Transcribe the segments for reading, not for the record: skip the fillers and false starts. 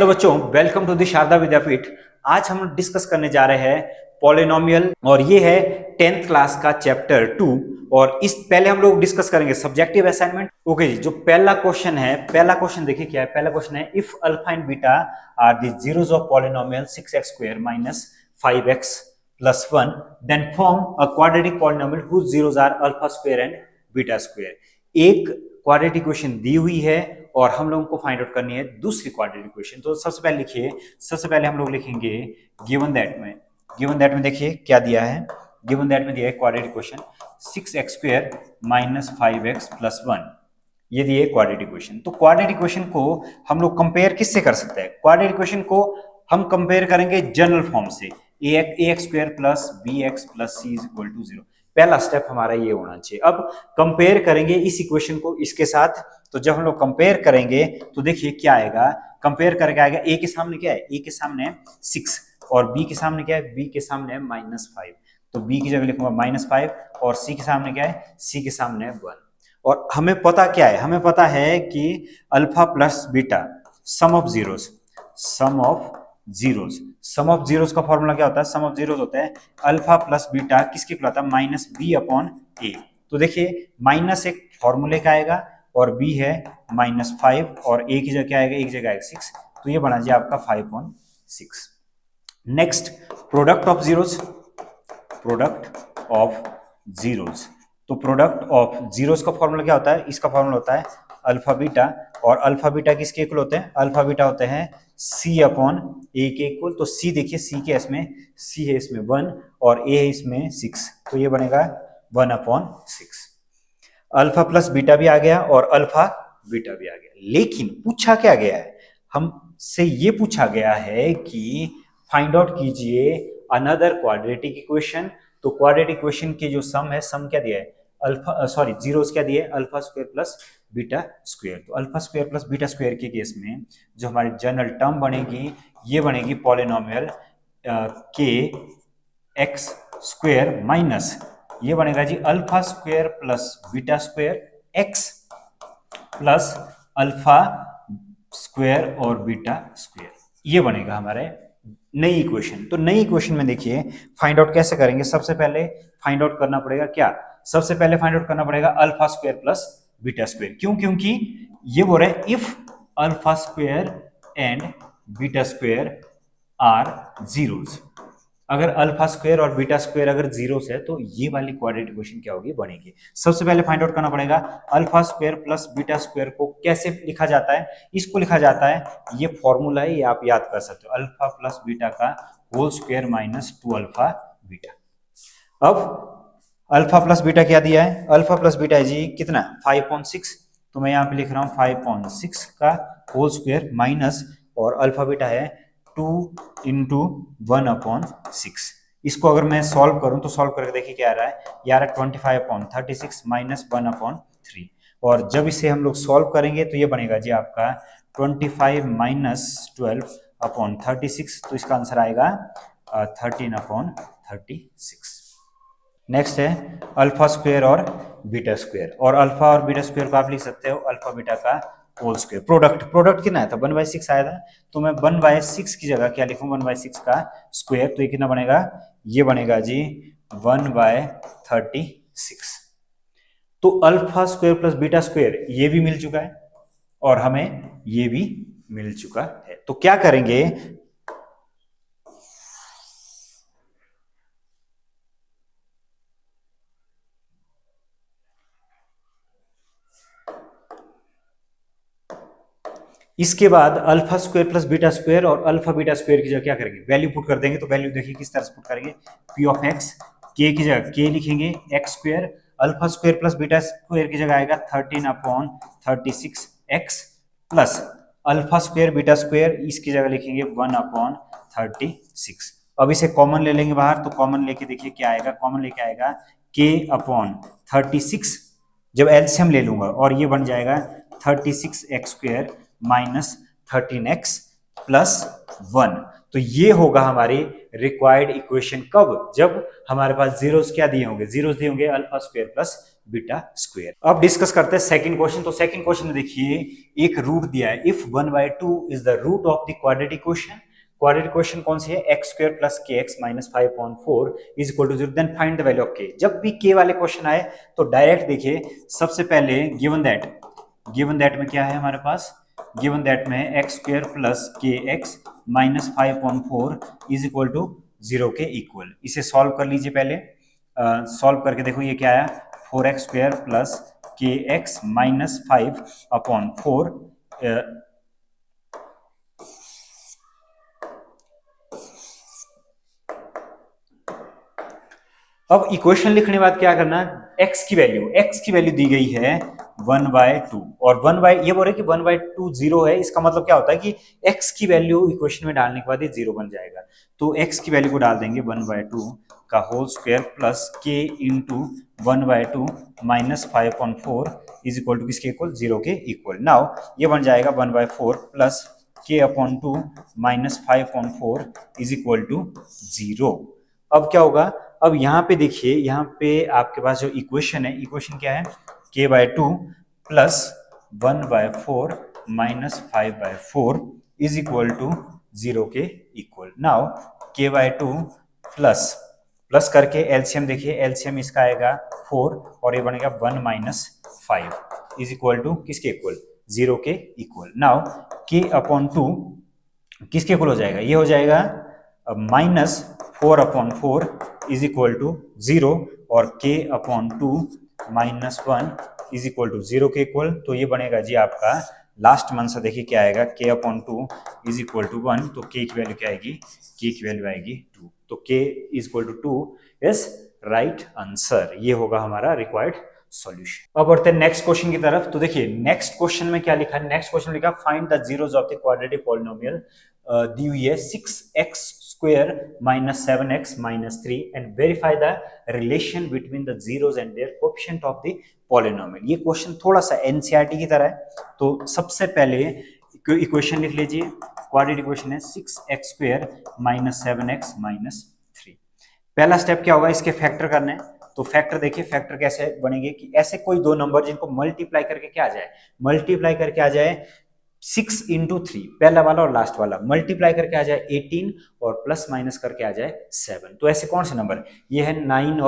Hello बच्चों, welcome to the Sharda विद्यापीठ। आज हम डिस्कस करने जा रहे हैं पॉलिनोमियल और ये है 10th क्लास का चैप्टर 2। और इस पहले हम लोग डिस्कस करेंगे सब्जेक्टिव असाइनमेंट। ओके जी, जो पहला क्वेश्चन है, पहला क्वेश्चन देखिए क्या है। पहला क्वेश्चन है if alpha and beta are the zeros of polynomial 6x square minus 5x plus 1 then form a quadratic polynomial whose zeros are alpha square and beta square. एक क्वाड्रेटिक इक्वेशन दी हुई है और हम लोगों को फाइंड आउट करनी है दूसरी क्वाड्रेटिक इक्वेशन। तो सबसे पहले लिखिए, सबसे पहले हम लोग लिखेंगे गिवन दैट में देखिए क्या दिया है। गिवन दैट में दिया है quadratic equation 6x square minus 5x plus 1, ये दिए क्वाड्रेटिक इक्वेशन। तो क्वाड्रेटिक इक्वेशन को हम लोग कंपेयर किससे कर सकते हैं? क्वाड्रेटिक इक्वेशन को हम कंपेयर करेंगे जनरल फॉर्म से, ax square plus bx plus c is equal to 0। पहला स्टेप हमारा ये होना चाहिए। अब कंपेयर करेंगे इस इक्वेशन को इसके साथ। तो जब हम लोग कंपेयर करेंगे तो देखिए क्या आएगा। कंपेयर करके आएगा, a के सामने क्या है? a के सामने 6 और b के सामने क्या है? b के सामने -5। तो b की जगह लिखूंगा -5 और c के सामने क्या है? c के सामने 1। और हमें पता क्या है? हमें पता है कि alpha plus beta sum of zeros का फॉर्मूला क्या होता है? सम ऑफ जीरोस होता है अल्फा प्लस बीटा किसके इक्वल होता है? Minus B upon A. तो देखिए माइनस एक फॉर्मूले का आएगा और b है -5 और a की जगह क्या आएगा? एक जगह आएगा 6। तो ये बना जी आपका 5/6। Next product of zeros. तो प्रोडक्ट ऑफ जीरोस का फॉर्मूला क्या होता है? इसका फॉर्मूला होता है अल्फा बीटा, और अल्फा बीटा किसके इक्वल होते हैं? अल्फा बीटा होते हैं c अपॉन a के इक्वल। तो c देखिए, c के इसमें c है इसमें 1 और a है इसमें 6, तो ये बनेगा 1/6। अल्फा प्लस बीटा भी आ गया और अल्फा बीटा भी आ गया। लेकिन पूछा क्या गया है? हमसे ये पूछा गया है कि फाइंड आउट कीजिए अनदर क्वाड्रेटिक इक्वेशन। तो क्वाड्रेटिक इक्वेशन की जो सम है, सम क्या दिया है? जीरोस क्या दिए? Alpha square plus beta square. तो alpha square plus beta square के केस में जो हमारी जनरल टर्म बनेगी, ये बनेगी पॉलिनोमियल के एक्स स्क्वायर माइनस, ये बनेगा जी alpha square plus beta square x plus alpha square और बीटा स्क्वायर। ये बनेगा हमारे नई इक्वेशन। तो नई इक्वेशन में देखिए फाइंड आउट कैसे करेंगे। सबसे पहले फाइंड आउट करना पड़ेगा क्या? सबसे पहले फाइंड आउट करना पड़ेगा alpha square plus beta square. क्यों? क्योंकि ये बोल रहे हैं if alpha square and beta square are zeros. अगर अल्फा स्क्वायर और बीटा स्क्वायर अगर जीरोस है तो ये वाली क्वाड्रेटिक इक्वेशन क्या होगी? बनेगी। सबसे पहले फाइंड आउट करना पड़ेगा alpha square plus beta square को कैसे लिखा जाता है। इसको लिखा जाता है, ये फॉर्मूला है, ये आप याद कर सकते हो, अल्फा प्लस बीटा का whole square minus 2 alpha beta. अब अल्फा प्लस बीटा क्या दिया है? अल्फा प्लस बीटा है जी कितना? 5/6। तो मैं यहाँ पे लिख रहा हूँ 5/6 का होल स्क्वायर माइनस, और अल्फा बीटा है 2 × 1/6। इसको अगर मैं सॉल्व करूं तो सॉल्व करके देखिए क्या आ रहा है? ये आ रहा है 25/36 माइनस 1/3। और जब इसे हम लोग सॉल्व करेंगे तो ये बनेगा जी आपका 25 माइनस 12/36। तो इसका आंसर आएगा 13/36। नेक्स्ट है अल्फा स्क्वायर और बीटा स्क्वायर, और अल्फा और बीटा स्क्वायर को आप लिख सकते हो अल्फा बीटा का होल स्क्वायर। प्रोडक्ट कितना आया था? 1/6 आया था। तो मैं 1/6 की जगह क्या लिखूं? 1/6 का स्क्वायर। तो ये कितना बनेगा? ये बनेगा जी 1/36। तो alpha square plus beta square ये भी मिल चुका है और हमें ये भी मिल चुका है। तो क्या करेंगे? इसके बाद alpha square plus beta square और अल्फा बीटा स्क्वायर की जगह क्या करेंगे? वैल्यू पुट कर देंगे। तो वैल्यू देखिए किस तरह से पुट करेंगे? पी ऑफ एक्स, के की जगह के लिखेंगे x square, alpha square plus beta square की जगह आएगा 13/36 x plus alpha square beta square, इसकी जगह लिखेंगे 1/36। अब इसे कॉमन ले लेंगे बाहर। तो कॉमन लेके देखिए क्या आएगा? कॉमन लेके आएगा k/36। जब एलसीएम ले लूंगा और ये बन जाएगा 36x square minus 13x plus 1। तो ये होगा हमारी रिक्वायर्ड इक्वेशन। कब? जब हमारे पास जीरोस क्या दिए होंगे? जीरोस दिए होंगे alpha square plus beta square. अब डिस्कस करते हैं सेकंड क्वेश्चन। तो सेकंड क्वेश्चन में देखिए एक रूट दिया है, if 1/2 is the root of the quadratic question. Quadratic question कौन सी है, x square plus K X minus 5/4 is equal to 0, then find the value of K. जब भी के वाले क्वेश्चन आए तो डायरेक्ट देखिए सबसे पहले गिवन दैट में क्या है हमारे पास, गिवन दैट में X square plus K X minus 5/4 is equal to 0 के इक्वल। इसे सॉल्व कर लीजिए पहले। सॉल्व करके देखो ये क्या आया, 4x square plus K X minus 5/4। अब इक्वेशन लिखने के बाद क्या करना, x की वैल्यू दी गई है 1/2 और 1 ये बोल रहे कि 1/2 0 है। इसका मतलब क्या होता है कि x की वैल्यू इक्वेशन में डालने के बाद ये 0 बन जाएगा। तो x की वैल्यू को डाल देंगे 1/2 का whole square plus k into 1/2 minus 5/4 is equal to किसके इक्वल, 0 के इक्वल। नाउ ये बन जाएगा 1/4 plus k/2 minus 5/4 is equal to 0। अब क्या होगा, अब यहाँ पे देखिए, यहाँ पे आपके पास जो इक्वेशन है, इक्वेशन क्या है, k/2 plus 1/4 minus 5/4 is equal to 0 के इक्वल। नाउ k/2 प्लस करके एलसीएम देखिए, एलसीएम इसका आएगा 4 और ये बनेगा 1 माइनस 5 इज इक्वल टू किसके इक्वल, 0 के इक्वल। नाउ k/2 किसके इक्वल हो जाएगा, ये हो जाएगा माइनस 4/4 इज इक्वल टू 0 और k/2 minus 1 is equal to 0 के इक्वल। तो ये बनेगा जी आपका लास्ट मंथ से देखिए क्या आएगा, k/2 इज इक्वल टू 1, तो k की वैल्यू क्या आएगी, k की वैल्यू आएगी 2, तो k is equal to 2 is right answer. ये होगा हमारा रिक्वायर्ड सॉल्यूशन। अब बढ़ते हैं नेक्स्ट क्वेश्चन की तरफ। तो देखिए नेक्स्ट क्वेश्चन में क्या लिखा है, नेक्स्ट क्वेश्चन में लिखा find the zeros of the quadratic polynomial. दी हुई है 6x square minus 7x minus 3 and verify the relation between the zeros and their coefficient of the polynomial। ये क्वेश्चन थोड़ा सा एनसीईआरटी की तरह है। तो सबसे पहले इक्वेशन लिख लीजिए, क्वाड्रेटिक इक्वेशन है 6x square minus 7x minus 3। पहला स्टेप क्या होगा, इसके फैक्टर करने हैं। तो फैक्टर देखिए, फैक्टर कैसे बनेंगे कि ऐसे कोई दो नंबर जिनको मल्टीप्लाई करके क्या आ जाए 6 इंटू 3, पहला वाला और लास्ट वाला मल्टीप्लाई करके आ जाए 18 और प्लस माइनस करके आ जाए 7। तो ऐसे कौन से नंबर, ये है 9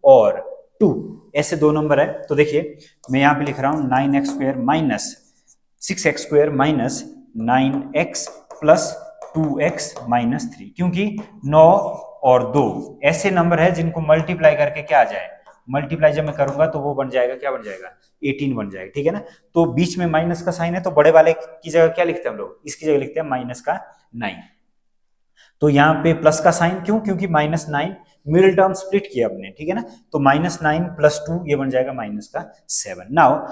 और 2, ऐसे दो नंबर है। तो देखिए मैं यहाँ पे लिख रहा हूँ 9x square minus 6x square minus 9x plus 2x minus 3, क्योंकि 9 और 2 ऐसे नंबर है जिनको मल्टीप्लाई करके क्या आ जाए, मल्टीप्लाई जब मैं करूंगा तो वो बन जाएगा, क्या बन जाएगा, 18 बन जाएगा, ठीक है ना। तो बीच में माइनस का साइन है, तो बड़े वाले की जगह क्या लिखते हैं हम लोग, इसकी जगह लिखते हैं माइनस का 9। तो यहाँ पे प्लस का साइन क्यों, क्योंकि माइनस 9 मिडिल टर्म स्प्लिट किया हमने, ठीक है ना। तो -9 + 2 ये बन जाएगा -7। नाउ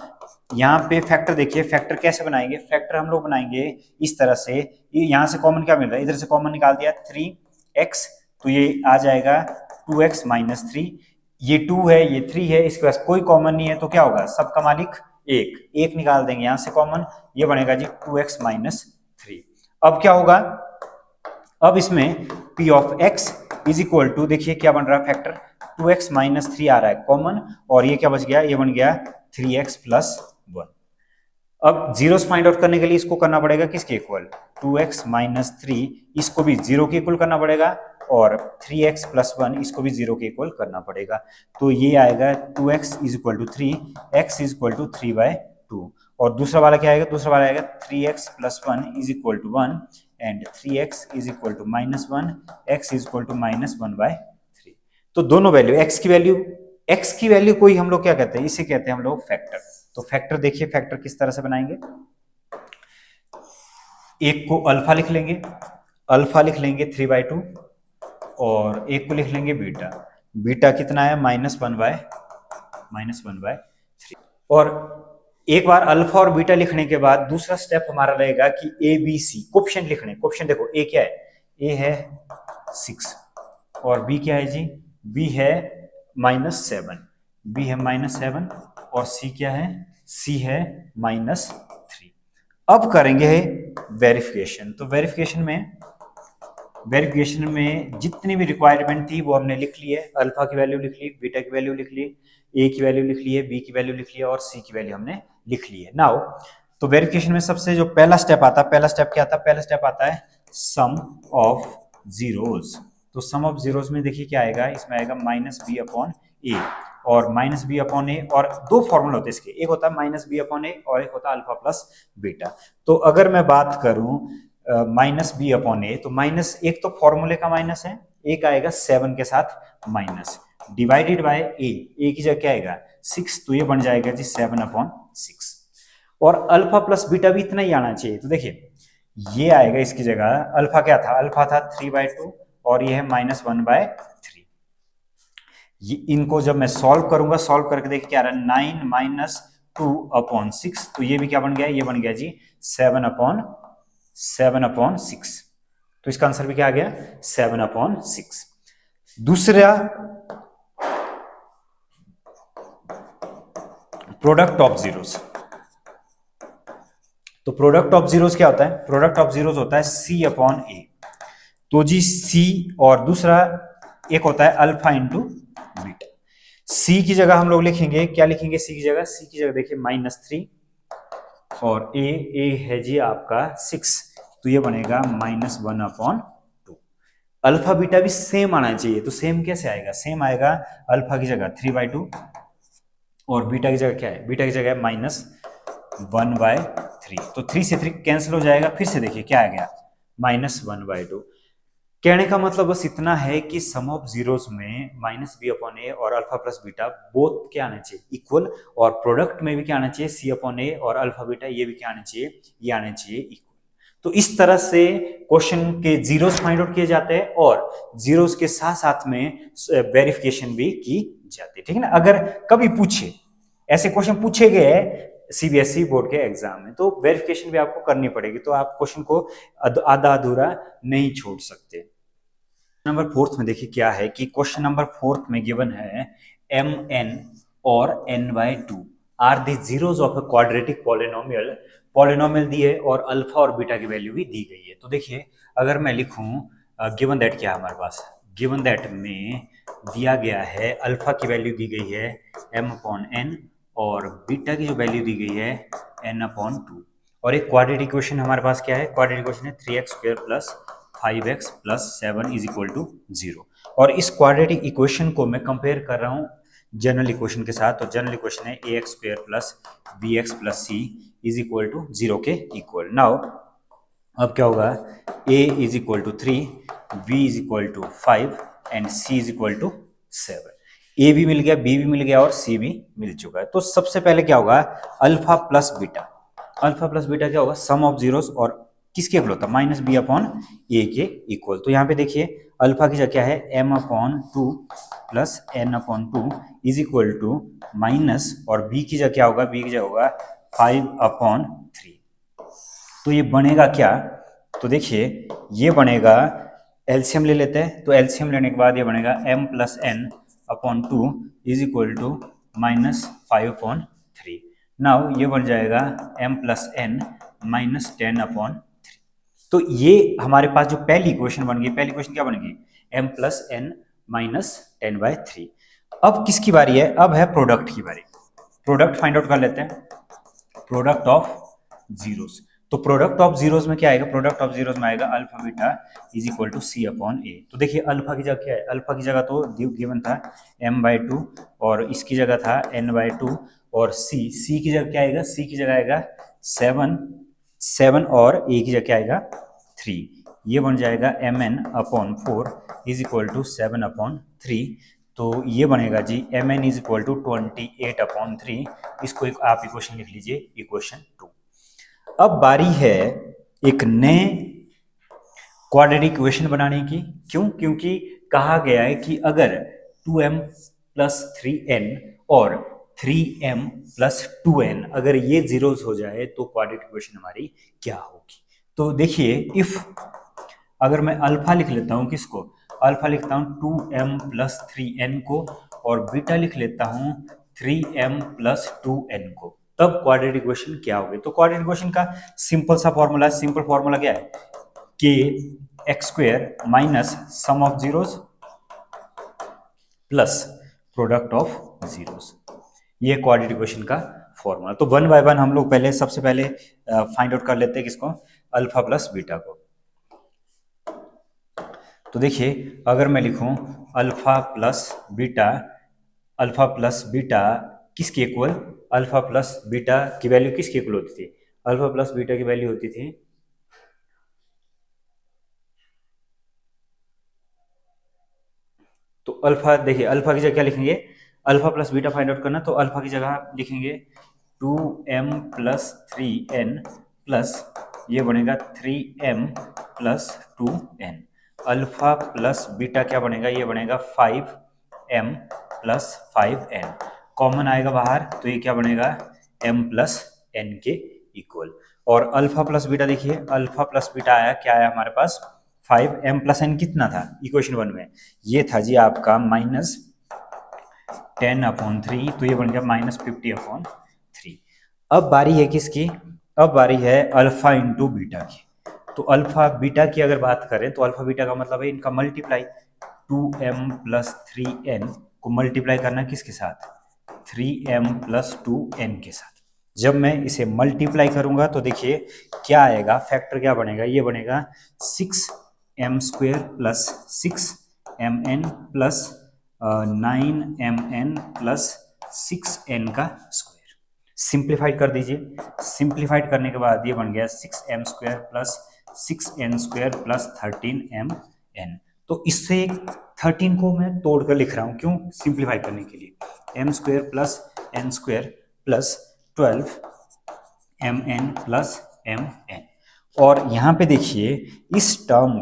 यहाँ पे फैक्टर देखिए, फैक्टर कैसे बनाएंगे, फैक्टर हम लोग बनाएंगे इस तरह से, यहाँ से कॉमन क्या मिल रहा है, इधर से कॉमन निकाल दिया 3x, तो ये आ जाएगा 2x - 3, ये 2 है ये 3 है, इसके पास कोई कॉमन नहीं है, तो क्या होगा, सबका मालिक एक निकाल देंगे यहाँ से कॉमन, ये बनेगा जी 2x - 3। अब क्या होगा, अब इसमें p of x is equal to, देखिए क्या बन रहा है फैक्टर, 2x - 3 आ रहा है कॉमन, और ये क्या बच गया, ये बन गया 3x + 1। अब जीरोस फाइंड आउट करने के लिए इसको करना पड़ेगा किसके इक्वल, 2x - 3, इसको भी 0 के इक्वल करना पड़ेगा, और 3x + 1 इसको भी 0 के इक्वल करना पड़ेगा। तो ये आएगा 2x = 3, x = 3/2, और दूसरा वाला क्या आएगा, दूसरा वाला आएगा 3x + 1 = 1 एंड 3x = -1, x = -1/3। तो दोनों वैल्यू x की वैल्यू कोई हम लोग क्या कहते हैं, इसे कहते हैं हम लोग फैक्टर। तो फैक्टर देखिए, फैक्टर किस तरह से बनाएंगे, एक को अल्फा लिख लेंगे, 3/2, और एक को लिख लेंगे बीटा कितना है, -1/3। और एक बार अल्फा और बीटा लिखने के बाद दूसरा स्टेप हमारा रहेगा कि ए बी सी कोएफिशिएंट लिखने। कोएफिशिएंट देखो, ए क्या है, ए है 6 और बी क्या है जी, बी है -7, और सी क्या है, सी है -3। अब करेंगे वेरिफिकेशन। तो वेरिफिकेशन में जितनी भी रिक्वायरमेंट थी वो हमने लिख ली है, अल्फा की वैल्यू लिख ली, बीटा की वैल्यू लिख ली, ए की वैल्यू लिख ली है, बी की वैल्यू लिख ली है और सी की वैल्यू हमने लिख ली है। नाउ तो वेरिफिकेशन में सबसे जो पहला स्टेप आता है, पहला स्टेप क्या आता है? पहला स्टेप आता है सम ऑफ जीरोस। तो सम ऑफ जीरोस में देखिए क्या आएगा, इसमें आएगा माइनस बी अपॉन ए, और माइनस बी अपॉन ए, और दो फॉर्मूला होते हैं इसके, एक होता है माइनस बी अपॉन ए और एक होता है अल्फा प्लस बीटा। तो अगर मैं बात करूं माइनस बी अपॉन ए, तो माइनस एक तो फॉर्मूले का माइनस है, एक आएगा 7 के साथ माइनस, डिवाइडेड बाय ए की जगह क्या आएगा 6, तो ये बन जाएगा जी 7 अपॉन 6। और अल्फा प्लस बीटा भी इतना ही आना चाहिए। तो देखिए ये आएगा इसकी जगह, अल्फा क्या था? अल्फा था 3/2 और ये है -1/3। ये इनको जब मैं सॉल्व करूंगा, सॉल्व करके देखिए क्या आ रहा है 9 माइनस 2 अपॉन 6, तो ये भी क्या बन गया? ये बन गया जी 7 अपॉन 6। तो इसका आंसर भी क्या आ गया 7 अपॉन 6। दूसरा प्रोडक्ट ऑफ जीरोस। तो प्रोडक्ट ऑफ जीरोस क्या होता है? प्रोडक्ट ऑफ जीरोस होता है सी अपॉन ए। तो जी सी, और दूसरा एक होता है अल्फा इंटू बीटा। सी की जगह हम लोग लिखेंगे, क्या लिखेंगे सी की जगह? सी की जगह देखिए -3 और ए है जी आपका 6, तो ये बनेगा -1 अपॉन 2। अल्फा बीटा भी सेम आना चाहिए, तो सेम कैसे आएगा? सेम आएगा, अल्फा की जगह 3/2 और बीटा की जगह क्या है? बीटा की जगह है -1/3। तो 3 से 3 कैंसिल हो जाएगा, फिर से देखिए क्या आ गया -1/2। कहने का मतलब बस इतना है कि सम ऑफ जीरोस में माइनस बी अपॉन ए और अल्फा प्लस बीटा बोथ क्या आना चाहिए? इक्वल। और प्रोडक्ट में भी क्या आना चाहिए? सी अपॉन ए और अल्फा बीटा, ये भी क्या आना चाहिए? ये आना चाहिए इक्वल। तो इस तरह से क्वेश्चन के जीरोस फाइंड आउट किए जाते हैं और जीरोस के साथ साथ में वेरिफिकेशन भी की जाती है, ठीक है ना। अगर कभी पूछे, ऐसे क्वेश्चन पूछे गए सीबीएसई बोर्ड के एग्जाम में, तो वेरिफिकेशन भी आपको करनी पड़ेगी, तो आप क्वेश्चन को आधा अधूरा नहीं छोड़ सकते। नंबर 4 में देखिए क्या है कि क्वेश्चन नंबर 4 में गिवन है mn और n/2 are the zeros of a quadratic polynomial. Polynomial दी है और अल्फा और बीटा की वैल्यू भी दी गई है। तो देखिए अगर मैं लिखूं गिवन दैट, क्या है हमारे पास? गिवन दैट में दिया गया है अल्फा की वैल्यू दी गई है m/n और बीटा की जो वैल्यू दी गई है n/2, और एक क्वाड्रेटिक इक्वेशन हमारे पास क्या है? क्वाड्रेटिक इक्वेशन है 3x² + 5x + 7 = 0। और इस क्वाड्रेटिक इक्वेशन को मैं कंपेयर कर रहा हूं जनरल इक्वेशन के साथ। तो जनरल इक्वेशन है ax² + bx + c = 0 के इक्वल। नाउ अब क्या होगा? a = 3, b = 5 and c = 7। ए भी मिल गया, बी भी मिल गया और सी भी मिल चुका है। तो सबसे पहले क्या होगा? Alpha plus beta. Alpha plus beta क्या होगा? सम ऑफ जीरोस, और किसके इक्वल होता है? -b अपॉन ए के इक्वल। तो यहाँ पे देखिए अल्फा की जगह क्या है? m/2 + n/2 = माइनस, और बी की जगह क्या होगा? बी की जगह होगा 5/3। तो ये बनेगा क्या? तो देखिए ये बनेगा, एलसीएम ले लेते हैं। तो एलसीएम लेने के बाद ये बनेगा m + n/2 = -5/3। नाउ ये बन जाएगा m + n -10/3। तो ये हमारे पास जो पहली इक्वेशन बन गई, पहली इक्वेशन क्या बनेगी? m + n -10/3। अब किसकी बारी है? अब है प्रोडक्ट की बारी। प्रोडक्ट फाइंड आउट कर लेते हैं, प्रोडक्ट ऑफ जीरोस। तो प्रोडक्ट ऑफ जीरोस में क्या आएगा? प्रोडक्ट ऑफ जीरोस में आएगा अल्फा बीटा = c/a। तो देखिए अल्फा की जगह क्या है? अल्फा की जगह तो गिवन था m/2 और इसकी जगह था n/2, और c की जगह क्या आएगा? c की जगह आएगा 7 और a की जगह क्या आएगा? 3। ये बन जाएगा mn/4 = 7/3। तो ये बनेगा जी mn = 28/3। इसको आप इक्वेशन लिख लीजिए, इक्वेशन 2। अब बारी है एक नए क्वाड्रेटिक इक्वेशन बनाने की। क्यों? क्योंकि कहा गया है कि अगर 2m + 3n और 3m + 2n अगर ये जीरोस हो जाए तो क्वाड्रेटिक इक्वेशन हमारी क्या होगी? तो देखिए इफ अगर मैं अल्फा लिख लेता हूं, किसको? अल्फा लिखता हूं 2m + 3n को, और बीटा लिख लेता हूं 3m + 2n को, तब क्वाड्रेटिक इक्वेशन क्या होगी? तो क्वाड्रेटिक इक्वेशन का सिंपल सा फॉर्मूला है। सिंपल फॉर्मूला क्या है? kx² minus sum of zeros plus product of zeros. ये क्वाड्रेटिक इक्वेशन का फॉर्मूला। तो वन बाय वन हम लोग पहले सबसे पहले फाइंड आउट कर लेते हैं किसको, अल्फा प्लस बीटा को। तो देखिए अगर मैं लिखूं अल्फा प्लस बीटा किसके इक्वल, अल्फा प्लस बीटा की वैल्यू किसके इक्वल होती थी, अल्फा प्लस बीटा की वैल्यू होती थी तो अल्फा, देखिए अल्फा की जगह क्या लिखेंगे, alpha plus beta find out करना, तो अल्फा की जगह लिखेंगे 2m प्लस 3n प्लस ये बनेगा 3m plus 2n। Alpha plus beta क्या बनेगा, ये बनेगा 5m प्लस 5n। कॉमन आएगा बाहर तो ये क्या बनेगा, m प्लस n के इक्वल। और अल्फा प्लस बीटा देखिए, अल्फा प्लस बीटा आया क्या आया हमारे पास, 5m प्लस n कितना था इक्वेशन 1 में, ये था जी आपका -10/3, तो ये बन गया -50/3। अब बारी है किसकी, अब बारी है अल्फा इंटू बीटा की। तो अल्फा बीटा की अगर बात करें तो अल्फा बीटा का मतलब है इनका मल्टीप्लाई, 2m प्लस 3n को मल्टीप्लाई करना किसके साथ, 3m प्लस 2n के साथ। जब मैं इसे मल्टीप्लाई करूंगा तो देखिए क्या आएगा, फैक्टर क्या बनेगा, ये बनेगा 6m² plus 6mn plus 9mn plus 6n का स्क्वायर। सिंप्लीफाइड कर दीजिए, सिंप्लीफाइड करने के बाद ये बन गया 6m² plus 6n² plus 13mn। तो इससे 13 को मैं तोड़कर लिख रहा हूं, क्यों, सिंप्लीफाई करने के लिए, m² plus n² plus 12mn plus mn। और यहाँ पे देखिए इस टर्म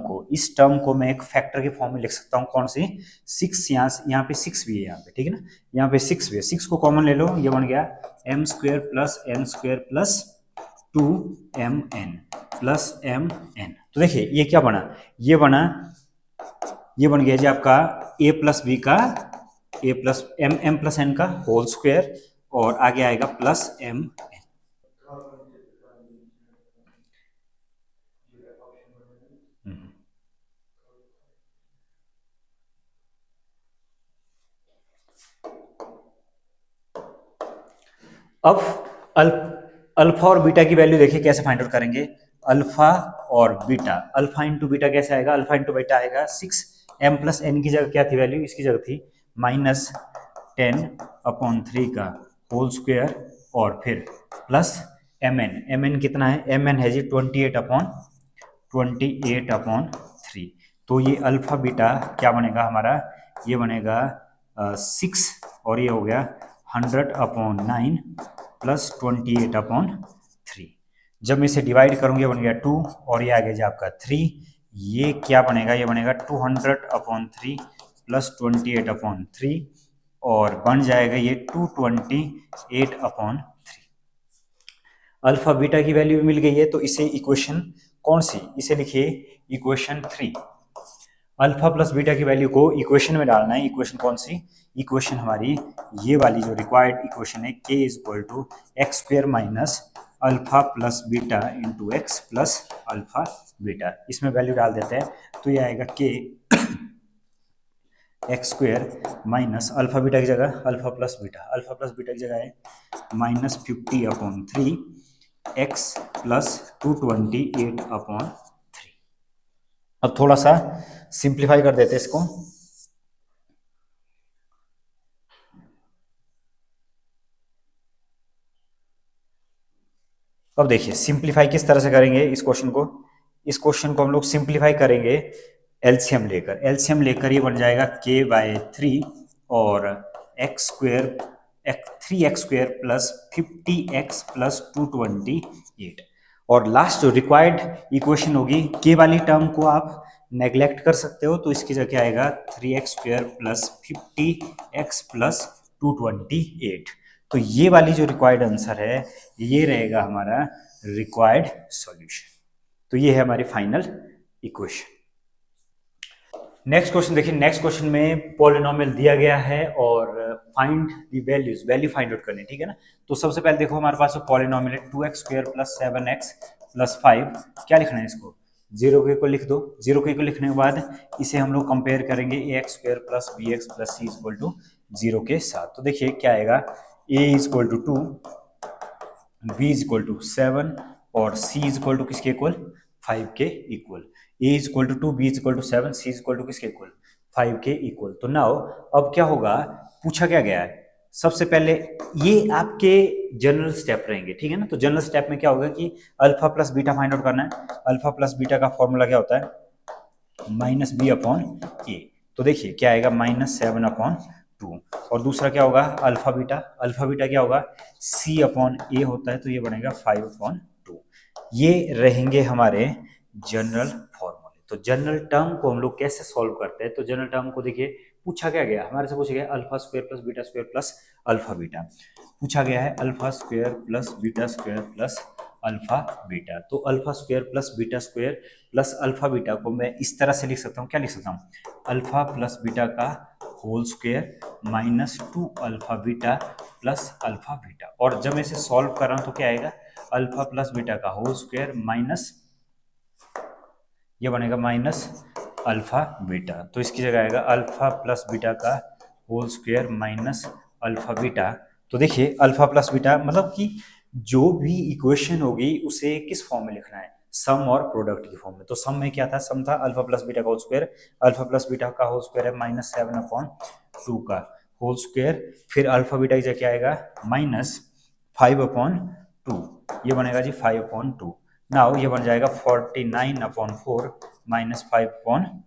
को मैं एक फैक्टर के फॉर्म में लिख सकता हूँ, कौन सी, 6, यहाँ पे 6 भी है यहाँ पे, ठीक है ना, यहाँ पे 6 भी है, 6 को कॉमन ले लो, ये बन गया m² plus n² plus 2mn plus mn। तो देखिए ये क्या बना, ये बन गया जी आपका a प्लस b का a plus m plus n का होल स्क्वायर, और आगे आएगा प्लस mn। अब अल्फा और बीटा की वैल्यू देखिए कैसे फाइंड आउट करेंगे, अल्फा और बीटा, अल्फा इंटू बीटा कैसे आएगा, अल्फा इंटू बीटा आएगा 6m प्लस n की जगह क्या थी वैल्यू, इसकी जगह थी -10/3 का होल स्क्वायर और फिर प्लस mn कितना है, mn है जी 28/3। तो ये अल्फा बीटा क्या बनेगा हमारा, ये बनेगा 6 और ये हो गया 100/9 प्लस 28/3। जब मैं इसे डिवाइड करूंगा ये बन गया 2 और ये आ गया जी आपका 3, ये क्या बनेगा, ये बनेगा 200/3 प्लस 28/3 और बन जाएगा ये 228/3। अल्फा बीटा की वैल्यू मिल गई है, तो इसे इक्वेशन कौन सी, इसे लिखिए इक्वेशन 3। अल्फा प्लस बीटा की वैल्यू को इक्वेशन में डालना है, इक्वेशन कौन सी, इक्वेशन हमारी ये वाली जो रिक्वायर्ड इक्वेशन है, k = x² minus alpha plus beta into x plus alpha beta. इसमें वैल्यू डाल देते हैं तो ये आएगा k x² minus alpha beta की जगह अल्फा प्लस बीटा की जगह है -50/3 x प्लस 228/3। अब थोड़ा सा सिंप्लीफाई कर देते हैं इसको, अब देखिए सिंप्लीफाई किस तरह से करेंगे इस क्वेश्चन को हम लोग सिंप्लीफाई करेंगे एलसीएम लेकर ये बन जाएगा k/3 और x² 3x² plus 50x plus 228। और लास्ट जो रिक्वायर्ड इक्वेशन होगी, k वाली टर्म को आप नेग्लेक्ट कर सकते हो, तो इसकी जगह आएगा 3x² प्लस 50x प्लस 228। तो ये वाली जो रिक्वायर्ड आंसर है ये रहेगा हमारा रिक्वायर्ड सॉल्यूशन। तो ये है हमारी फाइनल इक्वेशन। नेक्स्ट क्वेश्चन देखिए, नेक्स्ट क्वेश्चन में पॉलिनोमियल दिया गया है और find the value find out करनी है, ठीक है ना। तो सबसे पहले देखो हमारे पास पॉलिनोमियल है 2x² प्लस 7x प्लस 5, क्या लिखना है इसको, 0 के इक्वल लिख दो। 0 के इक्वल लिखने के बाद इसे हम लोग कंपेयर करेंगे ax² plus bx plus c = 0 के साथ। तो देखिए क्या आएगा, A is equal to 2, B is equal to 7 और सी इज इक्वल टू किसके इक्वल 5 के equal. A is equal to 2, B is equal to 7, C is equal to किसके इक्वल 5 के इक्वल। तो नाउ अब क्या होगा, पूछा क्या गया है, सबसे पहले ये आपके जनरल स्टेप रहेंगे, ठीक है ना। तो जनरल स्टेप में क्या होगा कि alpha plus beta find out करना है। अल्फा प्लस बीटा का फॉर्मूला क्या होता है, माइनस बी अपॉन ए। तो देखिए क्या आएगा, -7/2। और दूसरा क्या होगा, अल्फा बीटा। अल्फा बीटा क्या होगा, सी अपॉन ए होता है, तो ये बनेगा 5/2। ये रहेंगे हमारे जनरल फॉर्मूले। तो जनरल टर्म को हम लोग कैसे सॉल्व करते हैं, तो जनरल टर्म को देखिए पूछा क्या गया, हमारे से पूछा गया alpha square plus beta square plus alpha beta. पूछा गया है alpha square plus beta square plus alpha beta. तो alpha square plus beta square plus alpha beta को मैं इस तरह से लिख सकता हूँ, क्या लिख सकता हूँ, अल्फा प्लस बीटा का whole square -2 alpha beta plus alpha beta. और जब मैं इसे सॉल्व कर रहा हूँ तो क्या आएगा, अल्फा प्लस बीटा का होल स्क्वायर माइनस, ये बनेगा माइनस अल्फा बीटा। तो इसकी जगह आएगा अल्फा प्लस बीटा का whole square minus alpha beta. तो देखिए अल्फा प्लस बीटा मतलब कि जो भी इक्वेशन होगी उसे किस फॉर्म में लिखना है, सम और प्रोडक्ट की फॉर्म में। तो सम में क्या था, सम था अल्फा प्लस बीटा का whole square, alpha plus beta का होल स्क्वायर है -7/2 का होल स्क्वायर, फिर अल्फा बीटा की जगह क्या आएगा, -5/2, ये बनेगा जी 5/2। नाउ ये बन जाएगा 49/4 -5/,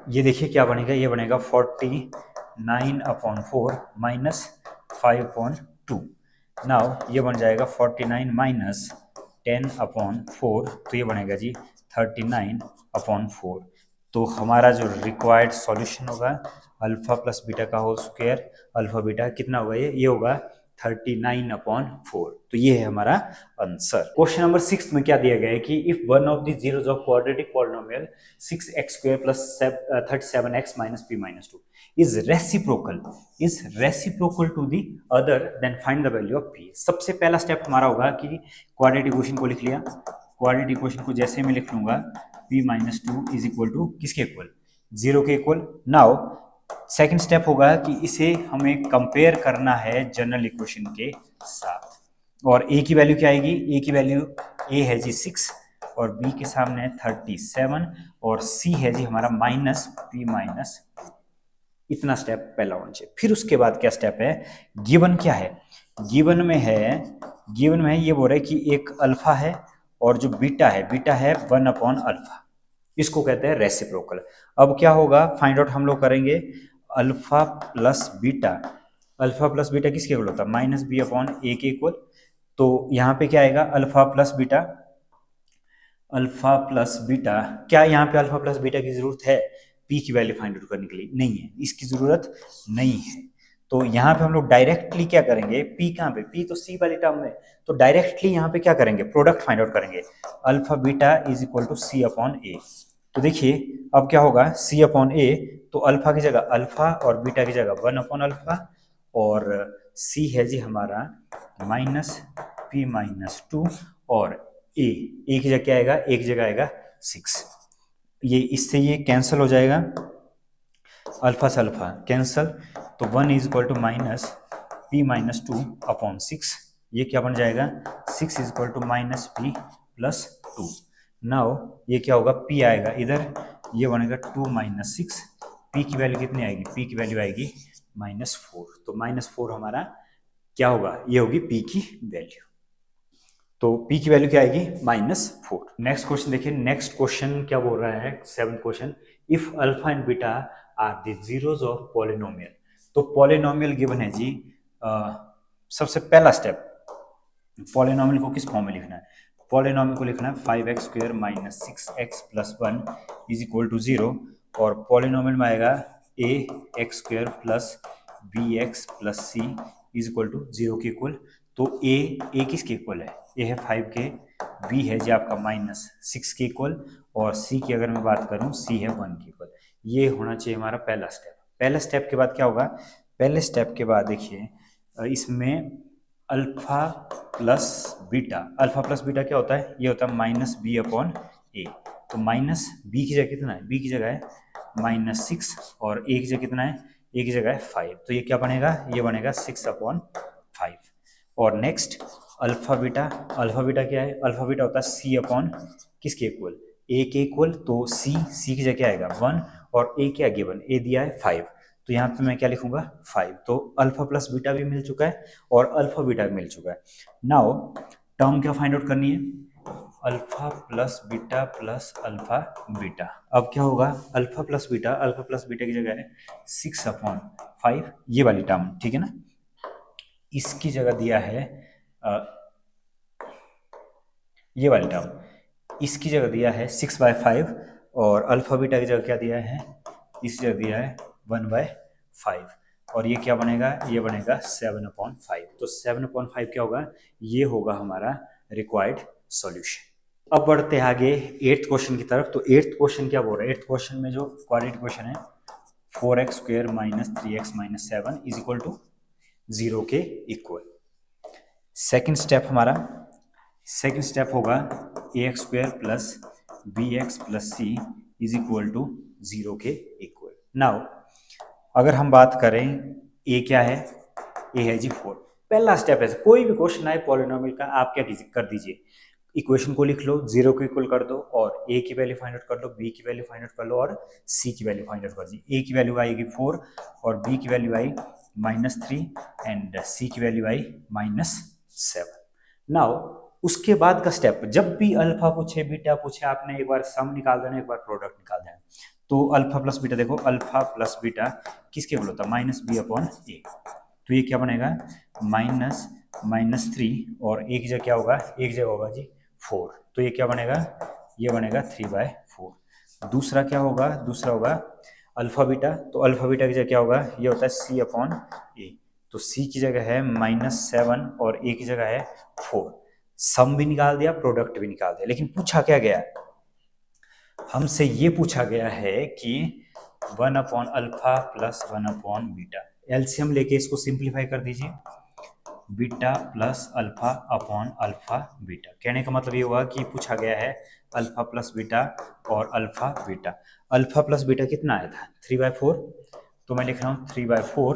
ये देखिए क्या बनेगा, ये बनेगा 49/4 -5/2। नाउ ये बन जाएगा 49 - 10/4, तो ये बनेगा जी 39/4। तो हमारा जो रिक्वायर्ड सॉल्यूशन होगा अल्फा प्लस बीटा का होल स्क्वायर अल्फा बीटा कितना होगा, ये होगा 39/4। तो ये है हमारा आंसर। क्वेश्चन नंबर 6 में क्या दिया गया है कि if one of the zeros of quadratic polynomial 6x² + 37x - p - 2 is reciprocal to the other, then find the value of p। सबसे पहला स्टेप हमारा होगा कि क्वाड्रेटिक इक्वेशन को लिख लिया। क्वाड्रेटिक इक्वेशन को जैसे मैं लिख लूंगा p - 2 इज इक्वल टू किसके इक्वल, 0 के इक्वल। नाउ सेकंड स्टेप होगा कि इसे हमें कंपेयर करना है जनरल इक्वेशन के साथ। और a की वैल्यू क्या आएगी, a की वैल्यू a है जी 6 और b के सामने है 37 और c है जी हमारा -p-। इतना स्टेप पहला होना चाहिए। फिर उसके बाद क्या स्टेप है, गिवन क्या है, गिवन में ये बोल रहा है कि एक अल्फा है और जो बीटा है 1/अल्फा, इसको कहते हैं रेसिप्रोकल। अब क्या होगा, फाइंड आउट हम लोग करेंगे alpha plus beta. Alpha plus beta किसके इक्वल होता है, -b/a के इक्वल। तो यहाँ पे क्या आएगा, अल्फा प्लस बीटा क्या यहाँ पे अल्फा प्लस बीटा की जरूरत है p की वैल्यू फाइंड आउट करने के लिए, नहीं है, इसकी जरूरत नहीं है। तो यहाँ पे हम लोग डायरेक्टली क्या करेंगे, p कहाँ पे, p तो c वाली टर्म में, तो डायरेक्टली यहाँ पे क्या करेंगे, प्रोडक्ट फाइंड आउट करेंगे, alpha beta is equal to c/a। तो देखिए अब क्या होगा, c/a, तो अल्फा की जगह अल्फा और बीटा की जगह 1/अल्फा और c है जी हमारा -p-2 और a की जगह क्या आएगा, a की जगह आएगा 6। ये इससे ये कैंसिल हो जाएगा, अल्फा से अल्फा कैंसिल, तो 1 इज इक्वल टू -p-2/6। ये क्या बन जाएगा, 6 is equal to -p+2। Now ये क्या होगा, p आएगा इधर, ये बनेगा 2 - 6, p की वैल्यू कितनी आएगी, p की वैल्यू आएगी -4। तो -4 हमारा क्या होगा, ये होगी p की वैल्यू। तो p की वैल्यू क्या आएगी, -4। नेक्स्ट क्वेश्चन देखिए, नेक्स्ट क्वेश्चन क्या बोल रहा है, 7th question, if alpha and beta are the zeros of polynomial. तो पॉलिनोमियल गिवन है जी, सबसे पहला स्टेप पॉलिनोमियल को किस फॉर्म में लिखना है, पॉलिनोमियल को लिखना है 5x² - 6x + 1 is equal to 0 और पॉलिनोमियल में आएगा ax² + bx + c is equal to 0 के इक्वल। तो a किसके इक्वल है, a है 5 के, b है जी आपका -6 के इक्वल और c की अगर मैं बात करूं c है 1 के इक्वल। ये होना चाहिए हमारा पहला स्टेप। पहले स्टेप के बाद क्या होगा, पहले स्टेप के बाद देखिए इसमें अल्फा प्लस बीटा क्या होता है, ये होता है -b/a। तो माइनस बी की जगह कितना है, बी की जगह है -6 और ए की जगह कितना है, ए की जगह है 5। तो ये क्या बनेगा, ये बनेगा 6/5। और नेक्स्ट अल्फा बीटा क्या है, अल्फा बीटा होता है सी अपॉन किसके इक्वल, ए के इक्वल। तो सी की जगह क्या आएगा 1 और ए क्या गिवन, ए दिया है 5, तो यहाँ पे मैं क्या लिखूंगा 5। तो अल्फा प्लस बीटा भी मिल चुका है और अल्फा बीटा भी मिल चुका है। नाउ टर्म क्या फाइंड आउट करनी है, alpha plus beta plus alpha beta. अब क्या होगा, अल्फा प्लस बीटा की जगह है 6/5, ये वाली टर्म, ठीक है ना। इसकी जगह दिया है ये वाली टर्म, इसकी जगह दिया है 6/5 और अल्फा बीटा की जगह क्या दिया है, इस जगह दिया है 1/5 और ये क्या बनेगा, ये बनेगा 7/5। तो 7/5 क्या होगा, ये होगा हमारा रिक्वायर्ड सॉल्यूशन। अब बढ़ते हैं आगे 8th क्वेश्चन की तरफ। तो 8th क्वेश्चन क्या बोल रहा है, 8th क्वेश्चन में जो क्वाड्रेटिक क्वेश्चन है 4x² - 3x - 7 = 0 के इक्वल। सेकंड स्टेप होगा ax² + bx + c = 0 के इक्वल। नाउ अगर हम बात करें a क्या है, a है जी 4। पहला स्टेप है, कोई भी क्वेश्चन आए पॉलिनोमियल का, आप क्या कर दीजिए, इक्वेशन को लिख लो, 0 को इक्वल कर दो और a की वैल्यू फाइंड आउट कर लो, b की वैल्यू फाइंड आउट कर लो और c की वैल्यू फाइंड आउट कर दीजिए। a की वैल्यू आएगी 4 और b की वैल्यू आई -3 एंड c की वैल्यू आई -7। नाउ उसके बाद का स्टेप, जब भी अल्फा पूछे बीटा पूछे, आपने एक बार सम निकाल देना, एक बार प्रोडक्ट निकाल देना। तो अल्फा प्लस बीटा, देखो अल्फा प्लस बीटा किसके इक्वल होता है, -b/a। तो ये क्या बनेगा -3 और a की जगह क्या होगा, एक जगह होगा जी 4, तो ये क्या बनेगा, ये बनेगा 3/4। दूसरा क्या होगा, दूसरा होगा अल्फा बीटा। तो अल्फा बीटा की जगह क्या होगा, ये होता है c/a। तो c की जगह है -7 और a की जगह है 4। सम भी निकाल दिया, प्रोडक्ट भी निकाल दिया, लेकिन पूछा क्या गया है हमसे, ये पूछा गया है कि 1/अल्फा + 1/बीटा। एलसीएम लेके इसको सिंप्लीफाई कर दीजिए, beta plus alpha upon alpha beta. कहने का मतलब ये हुआ कि पूछा गया है अल्फा प्लस बीटा और alpha beta. Alpha plus beta कितना आया था 3/4, तो मैं लिख रहा हूँ 3/4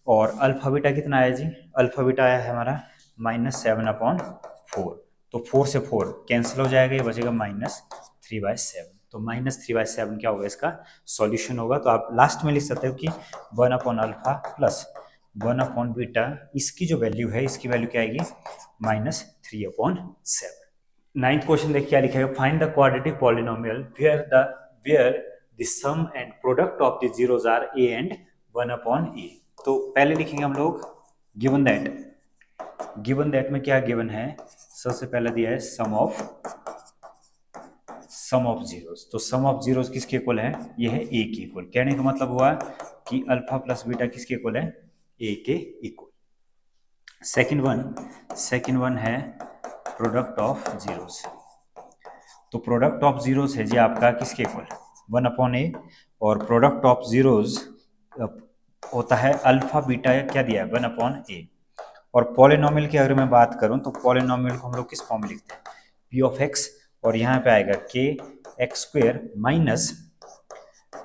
और अल्फा बीटा कितना आया जी, अल्फा बीटा आया है हमारा -7/4। तो 4 से 4 कैंसिल हो जाएगा, ये बचेगा -3/7। तो -3/7 क्या होगा, इसका सॉल्यूशन होगा। तो आप लास्ट में लिख सकते हो कि 1/अल्फा प्लस 1/बीटा, इसकी जो वैल्यू है, इसकी वैल्यू क्या आएगी -3/7। 9th क्वेश्चन देखिए क्या लिखा है, find the quadratic polynomial where the sum and product of the zeros are a and 1/a। तो पहले लिखेंगे हम लोग गिवन दैट में क्या गिवन है, सबसे पहले दिया है सम ऑफ जीरोस। तो सम ऑफ जीरोस किसके इक्वल है, ये है a के इक्वल। कहने का मतलब हुआ कि अल्फा प्लस बीटा किसके इक्वल है, a के इक्वल। सेकंड वन है प्रोडक्ट ऑफ जीरोस। तो प्रोडक्ट ऑफ जीरोस है जी आपका किसके इक्वल 1/a और प्रोडक्ट ऑफ जीरोस होता है अल्फा बीटा, क्या दिया है 1/a। और पॉलिनोमियल की अगर मैं बात करूं तो पॉलिनोमियल को हम लोग किस फॉर्म में लिखते हैं, p(x) और यहाँ पे आएगा kx² minus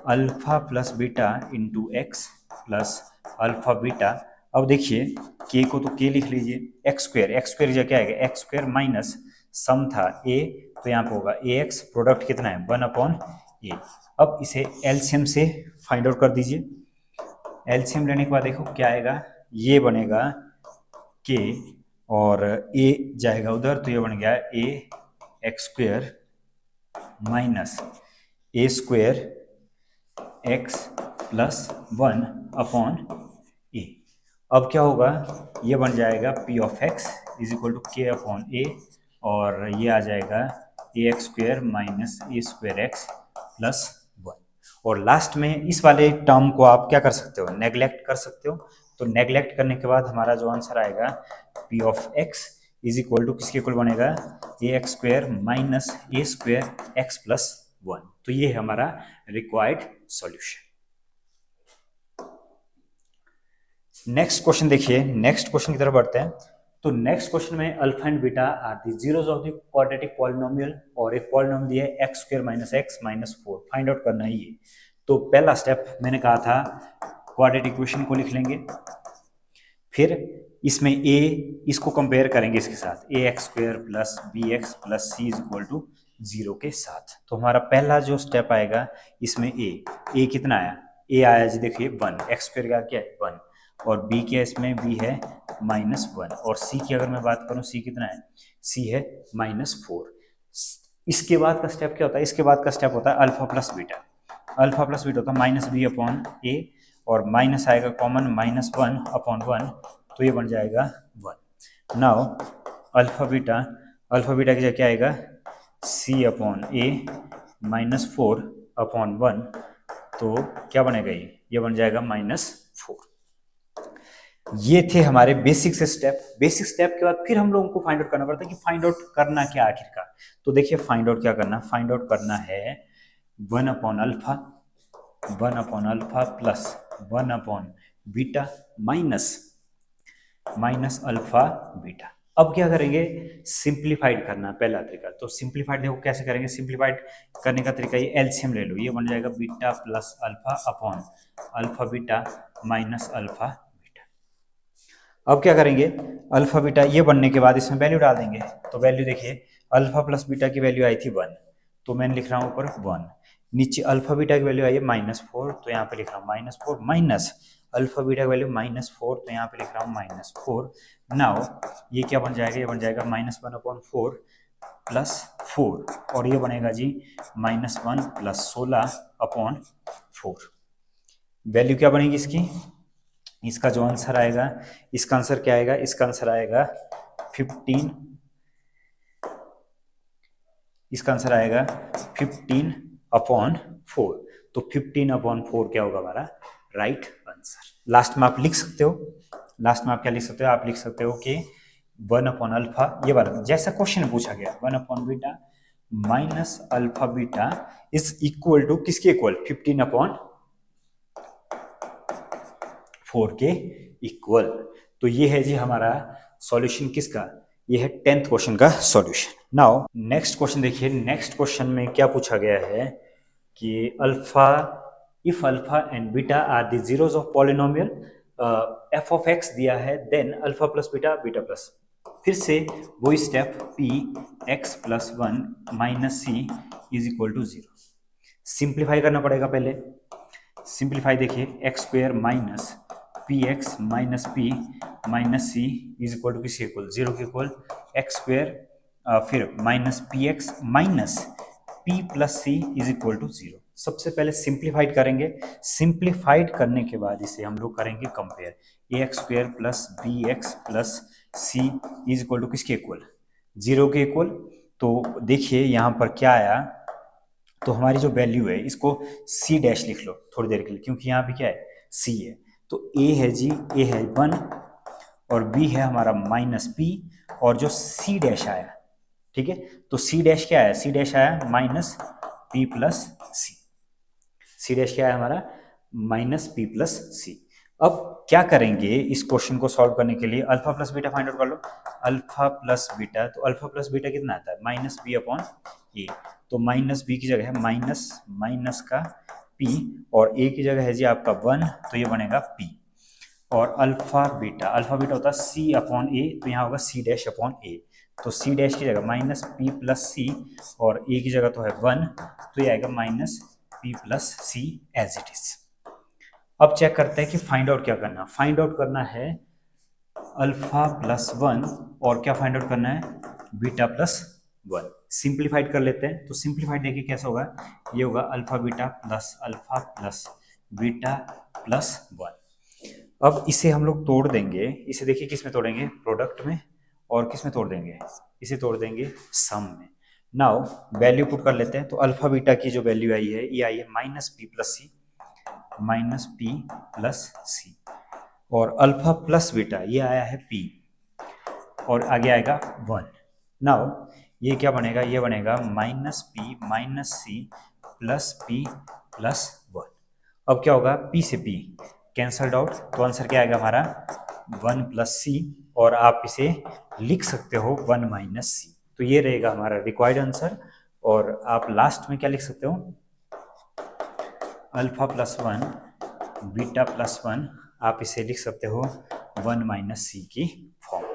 alpha plus beta into x plus alpha beta. अब देखिए k को तो k लिख लीजिए, x² क्या आएगा x² माइनस सम था a, तो यहाँ पे होगा ax, प्रोडक्ट कितना है 1/a। अब इसे एलसीएम से फाइंड आउट कर दीजिए। एलसीएम लेने के बाद देखो क्या आएगा, ये बनेगा k और a जाएगा उधर, तो ये बन गया ax² minus a² x plus 1/a। अब क्या होगा, ये बन जाएगा p(x) = k/a और ये आ जाएगा ax² minus a² x plus 1। और लास्ट में इस वाले टर्म को आप क्या कर सकते हो, नेग्लेक्ट कर सकते हो। तो नेग्लेक्ट करने के बाद हमारा जो आंसर आएगा p(x) = किसके इक्वल बनेगा ax² minus a² x plus 1। तो ये है हमारा रिक्वायर्ड सॉल्यूशन। नेक्स्ट क्वेश्चन देखिए, नेक्स्ट क्वेश्चन की तरफ बढ़ते हैं। तो नेक्स्ट क्वेश्चन में alpha and beta are the zeros of the quadratic polynomial और एक पॉलिनोमियल दिया है x square minus X minus 4 find out करना है ये। तो पहला स्टेप मैंने कहा था क्वाड्रेटिक इक्वेशन को लिख लेंगे, फिर इसमें ए इसको कंपेयर करेंगे इसके साथ A x square plus B x plus C is equal to 0 के साथ। तो हमारा पहला जो स्टेप आएगा इसमें ए कितना आया, ए आया जी देखिए 1, एक्स स्क्वायर का क्या है 1, और बी क्या इसमें बी है -1, और सी की अगर मैं बात करूं सी कितना है, सी है -4। इसके बाद का स्टेप क्या होता है, इसके बाद का स्टेप होता है alpha plus beta. Alpha plus beta होता है -b अपॉन ए, और माइनस आएगा कॉमन -1 अपॉन 1, तो ये बन जाएगा 1। नाउ अल्फा बीटा की जगह क्या आएगा c अपॉन ए -4 अपॉन 1, तो क्या बनेगा ये बन जाएगा -4। ये थे हमारे बेसिक से स्टेप। बेसिक स्टेप के बाद फिर हम लोगों को फाइंड आउट करना पड़ता है कि फाइंड आउट करना क्या आखिरकार। तो देखिए फाइंड आउट क्या करना, फाइंड आउट करना है 1 upon alpha plus 1 upon beta minus alpha beta. अब क्या करेंगे, सिंप्लीफाइड करना पहला तरीका। तो सिंप्लीफाइड देखो कैसे करेंगे, सिंप्लीफाइड करने का तरीका ये एलसीएम ले लो, ये बन जाएगा beta plus alpha upon alpha beta minus alpha beta. अब क्या करेंगे, अल्फा बीटा ये बनने के बाद इसमें वैल्यू डाल देंगे। तो वैल्यू देखिए अल्फा प्लस बीटा की वैल्यू आई थी 1, तो मैं लिख रहा हूँ ऊपर 1, नीचे अल्फा बीटा की वैल्यू आई है -4, तो यहाँ पे लिख रहा हूँ -4 माइनस अल्फा बीटा की वैल्यू -4, तो यहाँ पे लिख रहा हूँ -4। नाउ ये क्या बन जाएगा, ये बन जाएगा -1 अपॉन 4 प्लस 4, और ये बनेगा जी -1 प्लस 16 अपॉन 4। वैल्यू क्या बनेगी इसकी, इसका जो आंसर आएगा, इसका आंसर क्या आएगा, इसका आंसर आएगा 15, इसका आंसर आएगा 15 अपॉन 4। तो 15 अपॉन 4 क्या होगा हमारा राइट आंसर। लास्ट में आप लिख सकते हो, लास्ट में आप क्या लिख सकते हो, आप लिख सकते हो कि 1 अपॉन अल्फा, ये वाला जैसा क्वेश्चन पूछा गया 1 upon beta minus alpha beta is equal to किसके इक्वल, 15 अपॉन 4 के इक्वल। तो ये है जी हमारा सॉल्यूशन किसका, ये है 10th क्वेश्चन का सॉल्यूशन। नाउ नेक्स्ट क्वेश्चन देखिए, नेक्स्ट क्वेश्चन में क्या पूछा गया है कि alpha if alpha and beta are the zeros of polynomial F of X दिया है, then alpha plus beta beta plus, फिर से वही step p x plus 1 minus C is equal to 0। Simplify करना पड़ेगा पहले। सिंप्लीफाई देखिए X square minus P X minus P minus C is equal to किसी इक्वल 0 के इक्वल एक्स स्क्वायर, फिर minus P X minus P plus C is equal to 0। सबसे पहले simplified करेंगे, सिंप्लीफाइड करने के बाद इसे हम लोग करेंगे compare, A x square plus B x plus C is equal to किसके इक्वल 0 के इक्वल। तो देखिए यहाँ पर क्या आया, तो हमारी जो वैल्यू है इसको सी डैश लिख लो थोड़ी देर के लिए, क्योंकि यहाँ पे क्या है सी है। तो ए है जी, ए है 1 और बी है हमारा माइनस पी, और जो सी डैश आया, ठीक है, तो सी डैश क्या आया, सी डैश आया माइनस पी प्लस सी। सी डैश क्या है हमारा माइनस पी प्लस सी। अब क्या करेंगे इस क्वेश्चन को सॉल्व करने के लिए, alpha plus beta find out कर लो। अल्फा प्लस बीटा, तो अल्फा प्लस बीटा कितना आता है माइनस बी अपॉन ए, तो माइनस बी की जगह है माइनस माइनस का पी, और ए की जगह है जी आपका 1, तो ये बनेगा पी। और अल्फा बीटा होता है सी अपॉन ए, तो यहाँ होगा सी डैश अपॉन ए, तो सी डैश की जगह माइनस पी प्लस सी, और ए की जगह तो है 1, तो ये आएगा minus P plus C as it is. अब चेक करते हैं कि फाइंड आउट क्या करना, फाइंड आउट करना है अल्फा प्लस 1, और क्या फाइंड आउट करना है बीटा प्लस 1। सिंप्लीफाइड कर लेते हैं, तो सिंप्लीफाइड देखिए कैसा होगा, ये होगा अल्फा प्लस बीटा प्लस 1। अब इसे हम लोग तोड़ देंगे, इसे देखिए किस में तोड़ेंगे, प्रोडक्ट में, और किस में तोड़ देंगे, इसे तोड़ देंगे सम में। नाउ वैल्यू पुट कर लेते हैं, तो अल्फा बीटा की जो वैल्यू आई है ये आई है माइनस पी प्लस सी, और अल्फा प्लस बीटा ये आया है p, और आगे आएगा 1। नाउ ये क्या बनेगा, ये बनेगा minus P minus C plus P plus 1। अब क्या होगा, p से p कैंसल्ड आउट, तो आंसर क्या आएगा हमारा 1 प्लस सी और आप इसे लिख सकते हो 1 माइनस सी। तो ये रहेगा हमारा रिक्वायर्ड आंसर। और आप लास्ट में क्या लिख सकते हो, अल्फा प्लस 1 बीटा प्लस 1, आप इसे लिख सकते हो 1 माइनस सी की फॉर्म में।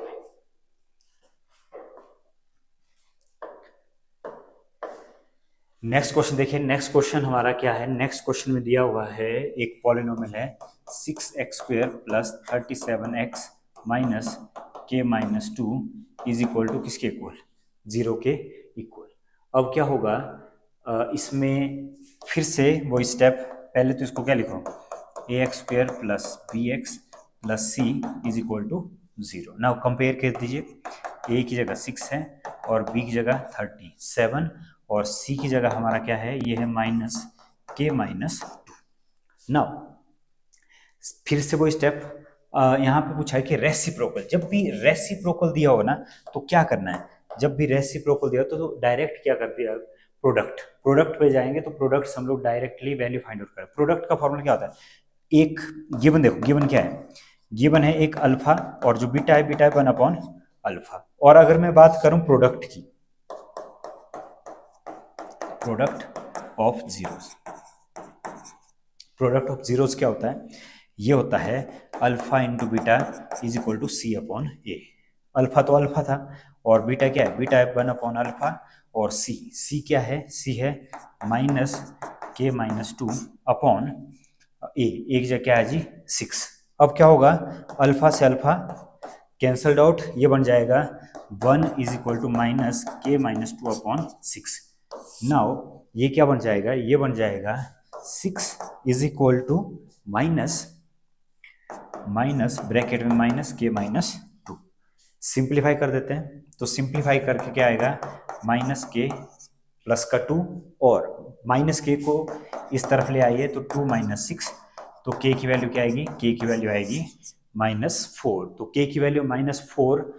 नेक्स्ट क्वेश्चन देखिए, नेक्स्ट क्वेश्चन हमारा क्या है। नेक्स्ट क्वेश्चन में दिया हुआ है एक पॉलिनोमियल है 6x² plus 37x minus K minus 2 is equal to किसके इक्वल, 0 के इक्वल। अब क्या होगा, इसमें फिर से वो स्टेप, पहले तो इसको क्या लिखो, ax² plus bx plus c is equal to 0। Now compare कर दीजिए, a की जगह 6 है और b की जगह 37 और c की जगह हमारा क्या है, ये है माइनस के माइनस 2। नाउ फिर से वो स्टेप, यहाँ पे पूछा है कि रेसिप्रोकल, जब भी रेसिप्रोकल दिया हो ना तो क्या करना है, जब भी रेसिप्रोकल दिया हो तो डायरेक्ट क्या कर दिया, प्रोडक्ट पे जाएंगे तो प्रोडक्ट हम लोग डायरेक्टली वैल्यू फाइंड आउट करें। प्रोडक्ट का फॉर्मूला क्या होता है, एक गिवन, देखो गिवन क्या है, गिवन है एक अल्फा और जो बीटा है 1 अपॉन अल्फा। और अगर मैं बात करूं प्रोडक्ट की, product of zeros, product of zeros क्या होता है, ये होता है alpha into beta is equal to C upon A. Alpha तो अल्फा था और बीटा क्या है, बीटा है 1 अपॉन अल्फा और सी क्या है, सी है माइनस के माइनस 2 अपॉन ए, एक जगह क्या है जी 6। अब क्या होगा, अल्फा से अल्फा कैंसल्ड आउट, ये बन जाएगा 1 is equal to minus K minus 2 upon 6। Now ये क्या बन जाएगा, ये बन जाएगा 6 is equal to minus bracket में माइनस के माइनस 2। सिंप्लीफाई कर देते हैं, तो सिंप्लीफाई करके क्या आएगा, माइनस के प्लस का 2 और माइनस के को इस तरफ ले आइए तो 2 माइनस 6, तो के की वैल्यू क्या आएगी, के की वैल्यू आएगी -4। तो के की वैल्यू -4,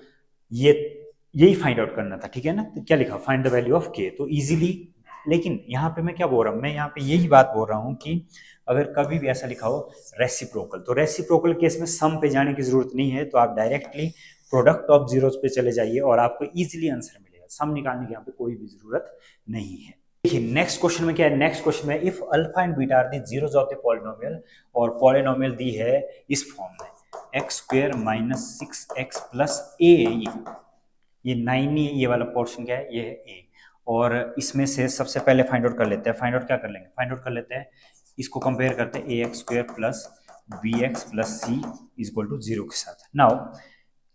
यही फाइंड आउट करना था, ठीक है ना। तो क्या लिखा, फाइंड द वैल्यू ऑफ के, तो इजीली। लेकिन यहाँ पे मैं क्या बोल रहा हूँ, मैं यहाँ पे यही बात बोल रहा हूँ कि अगर कभी भी ऐसा लिखा हो रेसिप्रोकल, तो रेसिप्रोकल केस में सम पे जाने की जरूरत नहीं है, तो आप डायरेक्टली प्रोडक्ट ऑफ जीरोस पे चले जाइए और आपको इजीली आंसर मिलेगा, सम निकालने की यहाँ पे कोई भी जरूरत नहीं है। देखिए नेक्स्ट क्वेश्चन में क्या है, नेक्स्ट क्वेश्चन में if alpha and beta are the zeros of the polynomial, और पॉलिनोमियल दी है इस फॉर्म में x² minus 6x plus a, ये 9 ही, ये वाला पोर्शन क्या है, ये है a। और इसमें से सबसे पहले फाइंड आउट कर लेते हैं, फाइंड आउट क्या कर लेंगे, फाइंड आउट कर लेते हैं, इसको कंपेयर करते हैं ax² plus bx plus c is equal to 0 के साथ। नाउ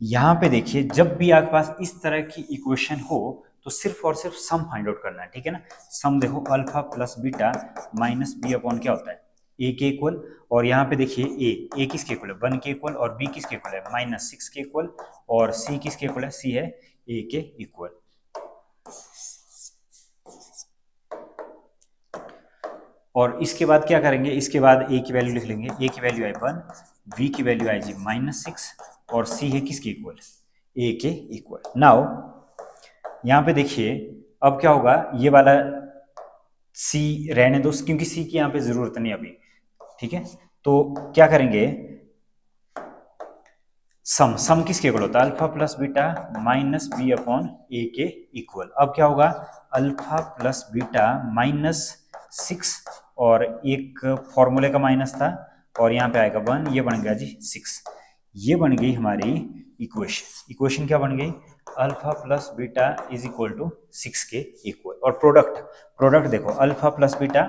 यहाँ पे देखिए, जब भी आपके पास इस तरह की इक्वेशन हो तो सिर्फ और सिर्फ सम फाइंड आउट करना है, ठीक है ना। सम देखो, alpha plus beta minus B upon क्या होता है, ए के इक्वल। और यहाँ पे देखिए ए किसके इक्वल है, 1 के इक्वल, और बी किसके इक्वल है, -6 के इक्वल, और सी किसके इक्वल है, सी है ए के इक्वल। और इसके बाद क्या करेंगे, इसके बाद ए की वैल्यू लिख लेंगे, ए की वैल्यू आई 1, बी की वैल्यू आई जी -6, और सी है किसके इक्वल, ए के इक्वल। नाउ यहाँ पे देखिए अब क्या होगा, ये वाला सी रहने दो क्योंकि सी की यहाँ पे जरूरत नहीं अभी, ठीक है। तो क्या करेंगे, सम किसके इक्वल होता है, alpha plus beta minus B upon A के इक्वल। अब क्या होगा, अल्फा प्लस बीटा -6 और एक फॉर्मूले का माइनस था और यहाँ पे आएगा 1, ये बन गया जी 6। ये बन गई हमारी इक्वेशन क्या बन गई, alpha plus beta is equal to 6 के इक्वल। और प्रोडक्ट देखो, alpha plus beta,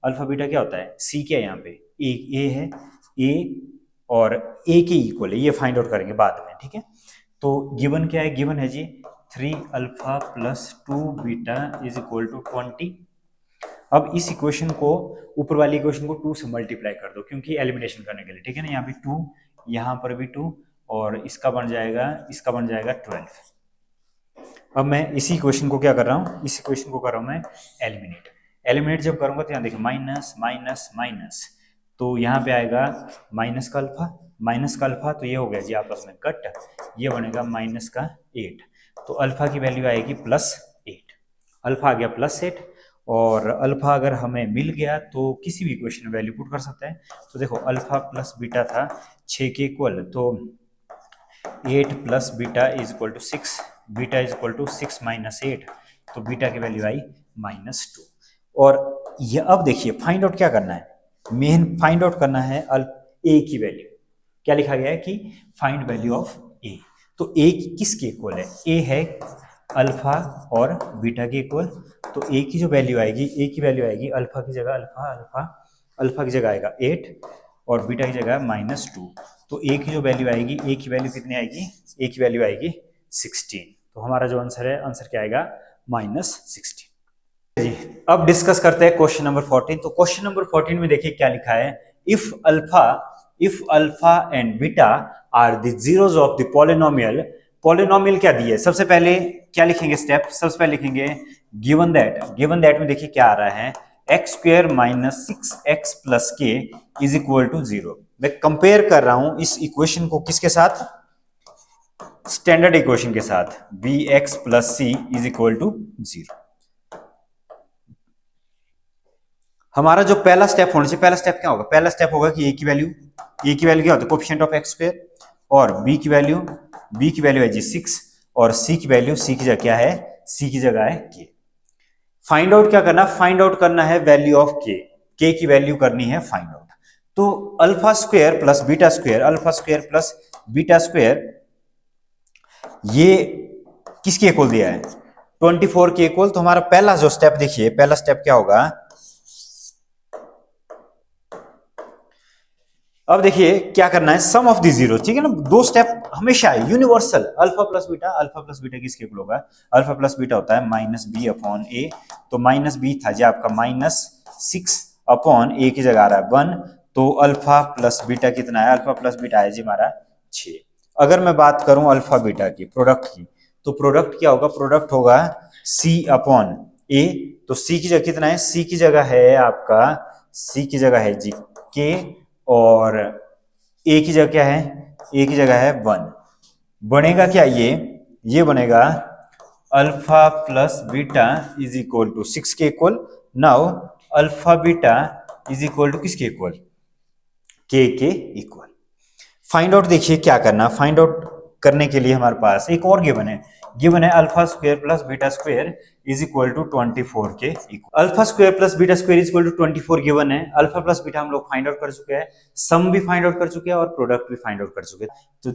alpha beta क्या होता है, सी क्या है यहाँ पे, ए है, ए और ए के इक्वल है, ये फाइंड आउट करेंगे बाद में, ठीक है। तो गिवन क्या है, गिवन है जी 3 alpha plus 2 beta is equal to 20। अब इस इक्वेशन को, ऊपर वाली इक्वेशन को 2 से मल्टीप्लाई कर दो क्योंकि एलिमिनेशन करने के लिए, ठीक है ना। यहाँ पे 2, यहाँ पर भी 2, और इसका बन जाएगा 12। अब मैं इसी इक्वेशन को क्या कर रहा हूँ, इस इक्वेशन को कर रहा हूँ मैं एलिमिनेट जब करूंगा तो यहाँ देखिए माइनस माइनस माइनस, तो यहाँ पे आएगा माइनस का अल्फा, तो ये हो गया जी आपस में कट, ये बनेगा माइनस का 8, तो अल्फा की वैल्यू आएगी +8, अल्फा आ गया +8। और अल्फा अगर हमें मिल गया तो किसी भी इक्वेशन में वैल्यू पुट कर सकते हैं। तो देखो अल्फा प्लस बीटा था 6 के इक्वल, तो 8 plus beta is equal to 6, beta is equal to 6 minus 8, तो बीटा की वैल्यू आई -2। और ये अब देखिए फाइंड आउट क्या करना है, मेन फाइंड आउट करना है ए की वैल्यू। क्या लिखा गया है कि फाइंड वैल्यू ऑफ ए। तो ए किसके इक्वल है, ए है अल्फा और बीटा के इक्वल। तो ए की जो वैल्यू आएगी, ए की वैल्यू आएगी अल्फा की जगह अल्फा की जगह आएगा 8 और बीटा की जगह -2। तो ए की जो वैल्यू आएगी, ए की वैल्यू कितनी आएगी, ए की वैल्यू आएगी 16। तो हमारा जो आंसर है, आंसर क्या आएगा -16 जी। अब डिस्कस करते हैं क्वेश्चन नंबर 14। तो क्वेश्चन नंबर 14 में देखिए क्या लिखा है, if alpha and beta are the zeros of the polynomial. Polynomial क्या दिए, सबसे पहले क्या लिखेंगे स्टेप, सबसे पहले लिखेंगे गिवन दैट में देखिए क्या आ रहा है, x square minus 6x plus के इज इक्वल टू 0। मैं कंपेयर कर रहा हूं इस इक्वेशन को किसके साथ, स्टैंडर्ड इक्वेशन के साथ, bx plus C is equal to 0। हमारा जो पहला स्टेप होना चाहिए, पहला स्टेप क्या होगा, पहला स्टेप होगा कि ए की वैल्यू क्या होता है, कोएफिशिएंट ऑफ एक्स स्क्वायर, और बी की वैल्यू है जी 6, और सी की जगह क्या है, सी की जगह है के। फाइंड आउट क्या करना, फाइंड आउट करना है वैल्यू ऑफ के की वैल्यू करनी है फाइंड आउट। तो alpha square plus beta square ये किसके इक्वल दिया है, 24 के इक्वल। तो हमारा पहला जो स्टेप देखिए, पहला स्टेप क्या होगा, अब देखिए क्या करना है, सम ऑफ द जीरो, ठीक है ना, दो स्टेप हमेशा यूनिवर्सल। अल्फा प्लस बीटा किसके इक्वल होगा, अल्फा प्लस बीटा होता है -b अपॉन ए। तो -b था जी आपका -6 अपॉन ए की जगह आ रहा है 1। तो अल्फा प्लस बीटा कितना है, अल्फा प्लस बीटा है जी हमारा 6। अगर मैं बात करूं अल्फा बीटा की प्रोडक्ट की, तो प्रोडक्ट क्या होगा, प्रोडक्ट होगा c अपॉन ए। तो c की जगह कितना है, c की जगह है आपका, c की जगह है जी k, और ए की जगह क्या है, ए की जगह है 1। बनेगा क्या, ये बनेगा alpha plus beta is equal to 6 के equal. Now alpha beta is equal to किसके इक्वल, के इक्वल। फाइंड आउट देखिए क्या करना, फाइंड आउट करने के लिए हमारे पास एक और गिवन है alpha square plus beta square is equal to 24 के equal. Alpha square plus beta square is equal to 24 given है। अल्फा प्लस बीटा हम लोग फाइंड आउट कर चुके हैं, सम भी फाइंड आउट कर चुके हैं और प्रोडक्ट भी फाइंड आउट कर चुके हैं।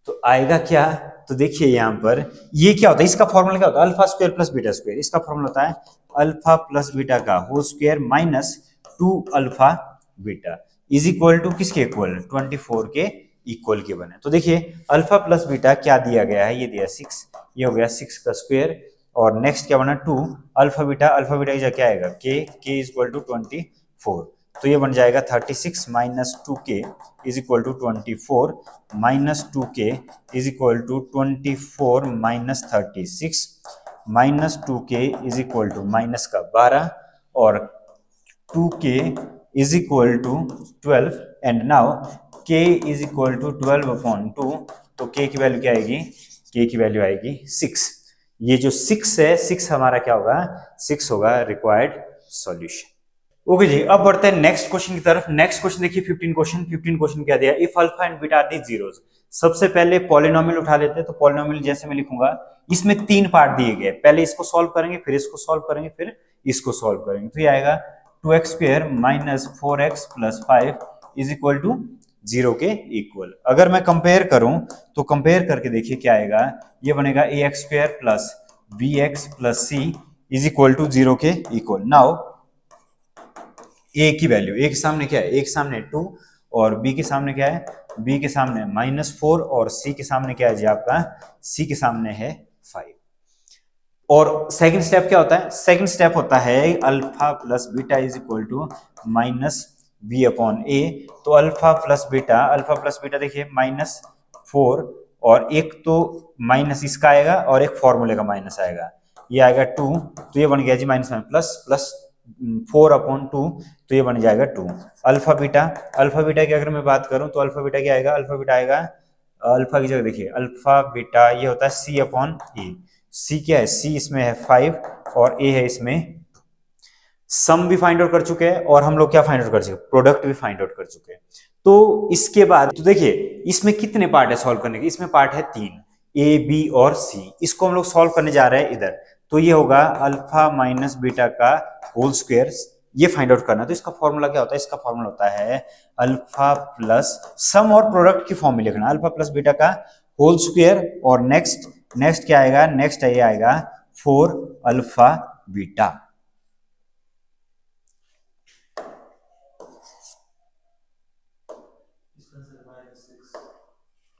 तो आएगा क्या, तो देखिए यहाँ पर ये क्या होता है, इसका फॉर्मूला क्या होता है, alpha square plus beta square, इसका फॉर्मूला होता है अल्फा प्लस बीटा का whole square minus 2 alpha beta is equal to किसके इक्वल, 24 के इक्वल के बने। तो देखिए अल्फा प्लस बीटा क्या दिया गया है, ये दिया 6, ये हो गया 6 का स्क्वायर, और नेक्स्ट क्या बना 2 अल्फा बीटा की जगह क्या आएगा के इज इक्वल टू 24। तो ये बन जाएगा 36 minus 2k is equal to 24 minus 2k is equal to 24 minus 36 minus 2k is equal to minus का 12 और 2k is equal to 12 and now k is equal to 12 upon 2। तो k की value क्या आएगी, k की value आएगी 6। ये जो 6 है, 6 हमारा क्या होगा, 6 होगा रिक्वायर्ड सॉल्यूशन। ओके जी, अब बढ़ते हैं नेक्स्ट क्वेश्चन की तरफ। नेक्स्ट क्वेश्चन देखिए 15 क्वेश्चन क्या दिया, if alpha and beta are the zeros. सबसे पहले पॉलिनोमियल उठा लेते हैं। तो पॉलिनोमियल जैसे मैं लिखूंगा, इसमें 3 पार्ट दिए गए, पहले इसको सॉल्व करेंगे, फिर इसको सॉल्व करेंगे, फिर इसको सॉल्व करेंगे। तो ये आएगा 2x square minus 4x plus 5 is equal to 0 के इक्वल। अगर मैं कंपेयर करूं तो कंपेयर करके देखिए क्या आएगा, ये बनेगा ax square plus bx plus c is equal to 0 के इक्वल। नाउ a की वैल्यू, a के सामने क्या है, a के सामने 2 और b के सामने क्या है, b के सामने -4 और c के सामने क्या है जी आपका, c के सामने है 5। और सेकंड स्टेप क्या होता है, सेकंड स्टेप होता है alpha plus beta is equal to minus b upon a। तो अल्फा प्लस बीटा देखिए -4 और एक तो माइनस इसका आएगा और एक फॉर्मूले का माइनस आएगा, ये आएगा 2। तो ये बन गया जी माइनस प्लस 4 अपॉन 2, तो ये बन जाएगा 2। अल्फा बीटा की अगर मैं बात करूं तो अल्फा बीटा क्या आएगा, अल्फा की जगह देखिए अल्फा बीटा ये होता है c अपॉन ए। c क्या है, c इसमें है 5 और a है इसमें सम भी फाइंड आउट कर चुके हैं और हम लोग क्या फाइंड आउट कर चुके हैं, प्रोडक्ट भी फाइंड आउट कर चुके हैं। तो इसके बाद तो देखिए इसमें कितने पार्ट है सॉल्व करने के, इसमें पार्ट है 3, ए बी और सी। इसको हम लोग सॉल्व करने जा रहे हैं इधर, तो ये होगा अल्फा माइनस बीटा का होल स्क्वायर, ये फाइंड आउट करना। तो इसका फॉर्मूला क्या होता है, इसका फॉर्मूला होता है अल्फा प्लस सम और प्रोडक्ट की फॉर्म में लिखना, अल्फा प्लस बीटा का होल स्क्वायर और नेक्स्ट क्या आएगा, नेक्स्ट ये आएगा 4 अल्फा बीटा।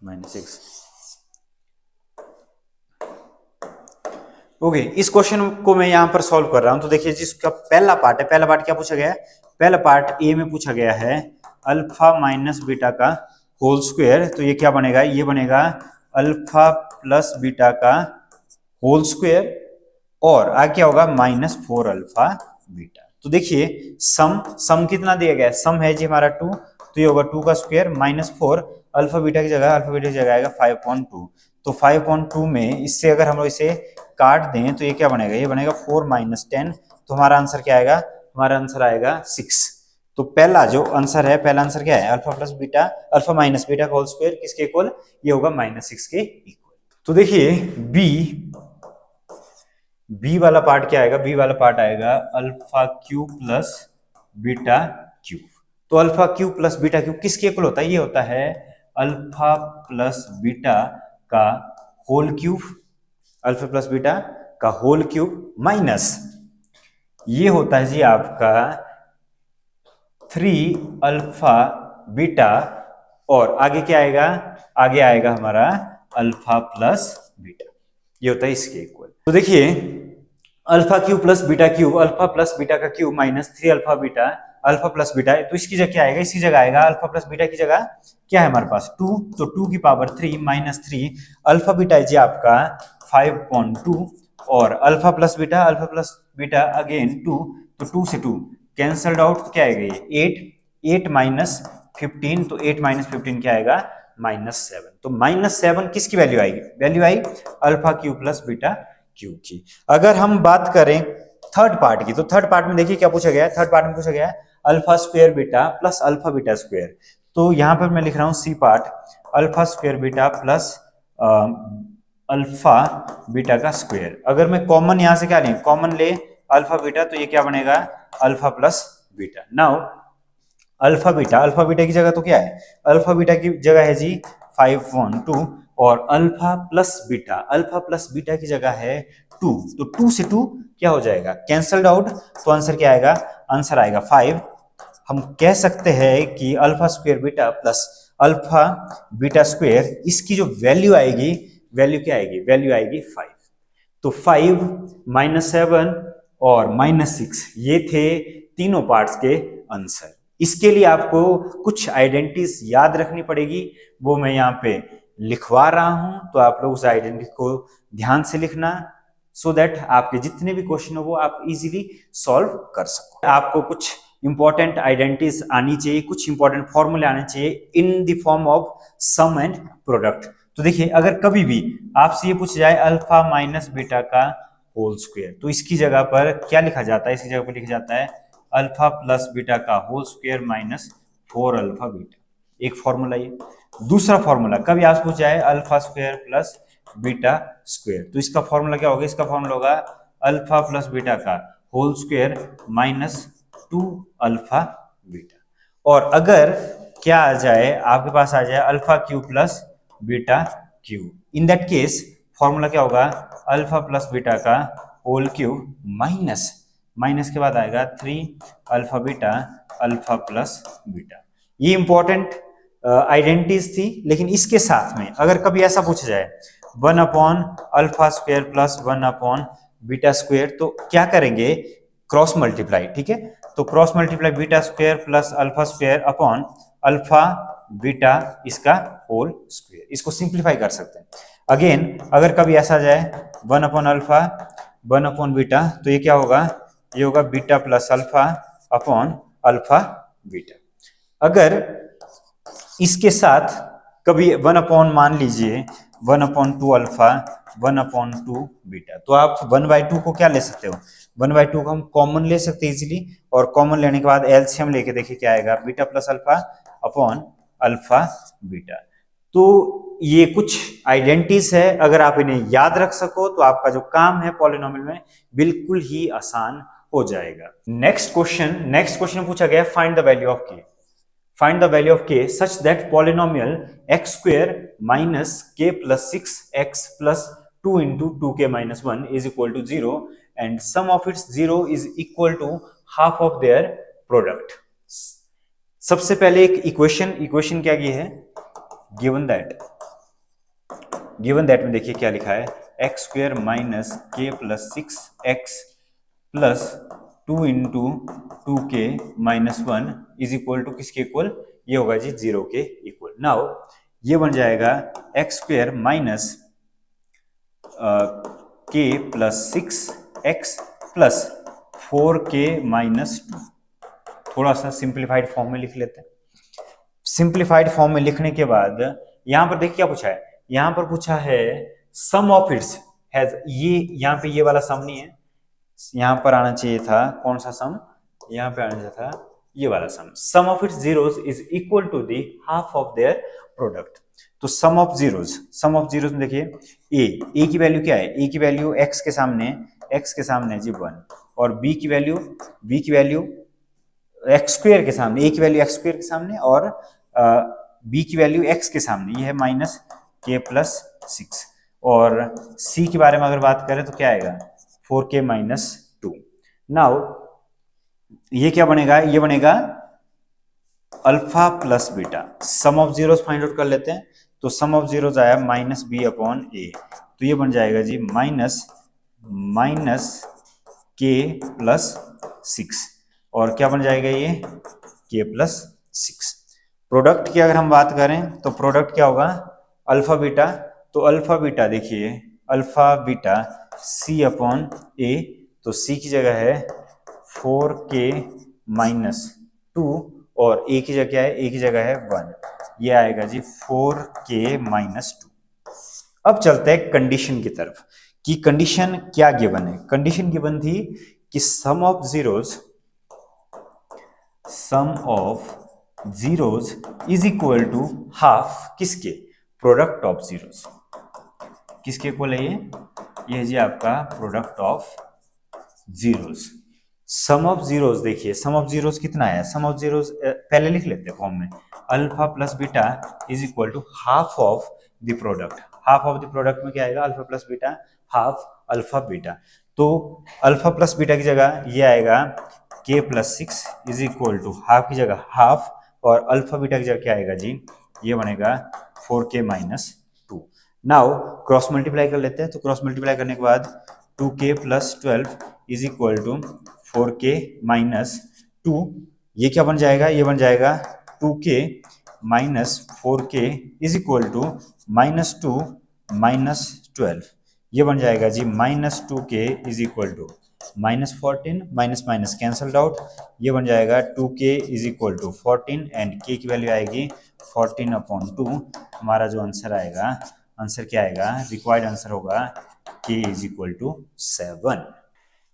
-6। ओके, इस क्वेश्चन को मैं यहां पर सॉल्व कर रहा हूं। तो देखिए जिसका पहला पार्ट है, पहला पार्ट क्या पूछा गया है, पहला पार्ट ए में पूछा गया है अल्फा माइनस बीटा का होल स्क्वायर। तो ये क्या बनेगा, ये बनेगा अल्फा प्लस बीटा का होल स्क्वायर और आगे क्या होगा -4 अल्फा बीटा। तो देखिए सम कितना दिया गया है, सम है जी हमारा 2, तो ये होगा 2 का स्क्वायर -4 अल्फा बीटा की जगह आएगा 5.2। तो 5.2 में इससे अगर हम लोग इसे काट दें तो ये क्या बनेगा, ये बनेगा 4 - 10। तो हमारा आंसर क्या आएगा, हमारा आंसर आएगा 6। तो पहला जो आंसर है, पहला आंसर क्या है, अल्फा माइनस बीटा का होल स्क्वायर किसके इक्वल, ये होगा -6 के इक्वल। तो देखिए बी वाला पार्ट क्या आएगा, बी वाला पार्ट आएगा alpha cube plus beta cube. तो alpha cube plus beta cube किसके इक्वल होता है, ये होता है अल्फा प्लस बीटा का whole cube, alpha plus beta का होल क्यूब माइनस ये होता है जी आपका 3 अल्फा बीटा और आगे क्या आएगा, आगे आएगा हमारा अल्फा प्लस बीटा, ये होता है इसके इक्वल। तो देखिए alpha cube plus beta cube, alpha plus beta का cube -3 alpha beta alpha plus beta, तो इसकी जगह क्या आएगा, इसकी जगह आएगा अल्फा प्लस बीटा की जगह क्या है हमारे पास 2, तो 2 की पावर 3 -3 अल्फा बीटा है जी आपका 5.2 और अल्फा प्लस बीटा अगेन 2, तो 2 से 2 कैंसल्ड आउट, तो क्या आएगा ये 8 -15, तो 8 - 15 क्या आएगा -7। तो -7 किसकी वैल्यू आएगी, वैल्यू आई alpha cube plus beta cube की। अगर हम बात करें थर्ड पार्ट की, तो थर्ड पार्ट में देखिए क्या पूछा गया है, थर्ड पार्ट में पूछा गया है alpha square beta plus alpha beta square. तो यहां पर मैं लिख रहा हूं C part alpha square beta plus alpha beta का स्क्वायर। अगर मैं कॉमन यहां से क्या लें, कॉमन ले अल्फा बीटा, तो ये क्या बनेगा alpha plus beta. Now alpha beta की जगह तो क्या है, अल्फा बीटा की जगह है जी 5.2 और अल्फा प्लस बीटा की जगह है 2, तो 2 से 2 क्या हो जाएगा कैंसल्ड आउट, तो आंसर क्या आएगा, आंसर आएगा 5। हम कह सकते हैं कि alpha square beta plus alpha beta square, इसकी जो वैल्यू आएगी, वैल्यू क्या आएगी, वैल्यू आएगी 5। तो 5 -7 और -6 ये थे तीनों पार्ट्स के आंसर। इसके लिए आपको कुछ आइडेंटिटीज याद रखनी पड़ेगी, वो मैं यहाँ पे लिखवा रहा हूं, तो आप लोग उस आइडेंटिटी को ध्यान से लिखना, सो दैट आपके जितने भी क्वेश्चन हो वो आप इजीली सॉल्व कर सको। आपको कुछ इंपॉर्टेंट आइडेंटिटीज आनी चाहिए, कुछ इंपॉर्टेंट फॉर्मूले आने चाहिए in the form of sum and product. तो देखिए अगर कभी भी आपसे ये पूछा जाए अल्फा माइनस बीटा का होल स्क्वायर, तो इसकी जगह पर क्या लिखा जाता है, इसकी जगह पर लिखा जाता है अल्फा प्लस बीटा का होल स्क्वायर -4 अल्फा बीटा, एक फॉर्मूला ये। दूसरा फॉर्मूला कभी आपसे पूछा जाए alpha square plus beta square, तो इसका फॉर्मूला क्या होगा, इसका फॉर्मूला होगा अल्फा प्लस बीटा का होल स्क्वायर -2 अल्फा बीटा। और अगर क्या आ जाए, आपके पास आ जाए alpha cube plus beta cube, in that case formula क्या होगा अल्फा प्लस बीटा का होल क्यूब माइनस के बाद आएगा 3 alpha beta alpha plus beta. ये इंपॉर्टेंट आइडेंटिटीज थी, लेकिन इसके साथ में अगर कभी ऐसा पूछा जाए 1 alpha square plus 1 beta square, तो क्या करेंगे क्रॉस मल्टीप्लाई, ठीक है। तो cross multiply beta square plus alpha square upon alpha beta इसका होल स्क्वायर, इसको सिंप्लीफाई कर सकते हैं। अगेन अगर कभी ऐसा जाए 1 अल्फा 1 बीटा, तो ये क्या होगा, ये होगा beta plus alpha upon alpha beta. अगर इसके साथ कभी 1 मान लीजिए 1/2 अल्फा 1/2 बीटा, तो आप 1/2 को क्या ले सकते हो, 1/2 को हम कॉमन ले सकते हैं इजीली, और कॉमन लेने के बाद एलसीएम लेके देखिए क्या आएगा, beta plus alpha upon alpha beta. तो ये कुछ आइडेंटिटीज है, अगर आप इन्हें याद रख सको तो आपका जो काम है पॉलिनोमियल में बिल्कुल ही आसान हो जाएगा। नेक्स्ट क्वेश्चन पूछा गया फाइंड द वैल्यू ऑफ के। Find the value of k such that polynomial x square minus k plus 6x plus 2 into 2k minus 1 is equal to 0 and sum of its 0 is equal to half of their product। सबसे पहले एक equation क्या की है, given that में देखिए क्या लिखा है, x square minus k plus 6x plus 2 into 2k minus 1 is equal to किसके इक्वल, ये होगा जी 0 के इक्वल। नाउ ये बन जाएगा एक्स स्क्वायर माइनस के plus 6x plus 4k minus 2। थोड़ा सा सिंप्लीफाइड फॉर्म में लिख लेते हैं। सिंप्लीफाइड फॉर्म में लिखने के बाद यहां पर देखिए क्या पूछा है, यहां पर पूछा है सम ऑफ इट्स हैज, ये यहां पे ये वाला सम नहीं है, यहां पर आना चाहिए था कौन सा सम, यहां पे आना चाहिए था ये वाला sum of its zeros is equal to the half of their product. तो सम ऑफ जीरोस में देखिए ए की वैल्यू क्या है, ए की वैल्यू x के सामने जी 1, और b की वैल्यू x स्क्वायर के सामने, a की वैल्यू x स्क्वायर के सामने और b की वैल्यू x के सामने, ये है माइनस k प्लस 6, और c के बारे में अगर बात करें तो क्या आएगा 4k माइनस 2। नाउ ये क्या बनेगा, ये बनेगा alpha plus beta. Sum of zeros find out कर लेते हैं, तो सम ऑफ जीरोस आया माइनस बी अपॉन ए, तो ये बन जाएगा जी माइनस के प्लस 6, और क्या बन जाएगा ये के प्लस 6। प्रोडक्ट की अगर हम बात करें तो प्रोडक्ट क्या होगा अल्फा बीटा, तो अल्फा बीटा देखिए alpha beta C upon A, तो सी की जगह है 4k माइनस 2 और a की जगह क्या है, a की जगह है 1, ये आएगा जी 4k माइनस 2। अब चलते हैं कंडीशन की तरफ कि कंडीशन क्या गिवन है। कंडीशन गिवन थी कि sum of zeros is equal to half किसके, प्रोडक्ट ऑफ जीरोस। किसके इक्वल है ये है जी आपका product of zeros. Sum of zeros देखिए, सम ऑफ जीरोस कितना है, सम ऑफ जीरोस पहले लिख लेते हैं फॉर्म में, alpha plus beta is equal to half of the product. Half of the product में क्या आएगा, alpha plus beta half alpha beta, तो अल्फा प्लस बीटा की जगह ये आएगा k plus 6 is equal to half की जगह हाफ, और अल्फा बीटा की जगह क्या आएगा जी, ये बनेगा 4k minus 2। Now cross multiply कर लेते हैं, तो क्रॉस मल्टीप्लाई करने के बाद 2k plus 12 is equal to 4k minus 2, ये क्या बन जाएगा, ये बन जाएगा 2k minus 4k is equal to minus 2 minus 12, ये बन जाएगा जी minus 2k is equal to minus 14, minus minus cancelled out, ये बन जाएगा 2k is equal to 14 and k की वैल्यू आएगी 14 अपॉन 2। हमारा जो आंसर आएगा, आंसर क्या आएगा, रिक्वायर्ड आंसर होगा k is equal to 7।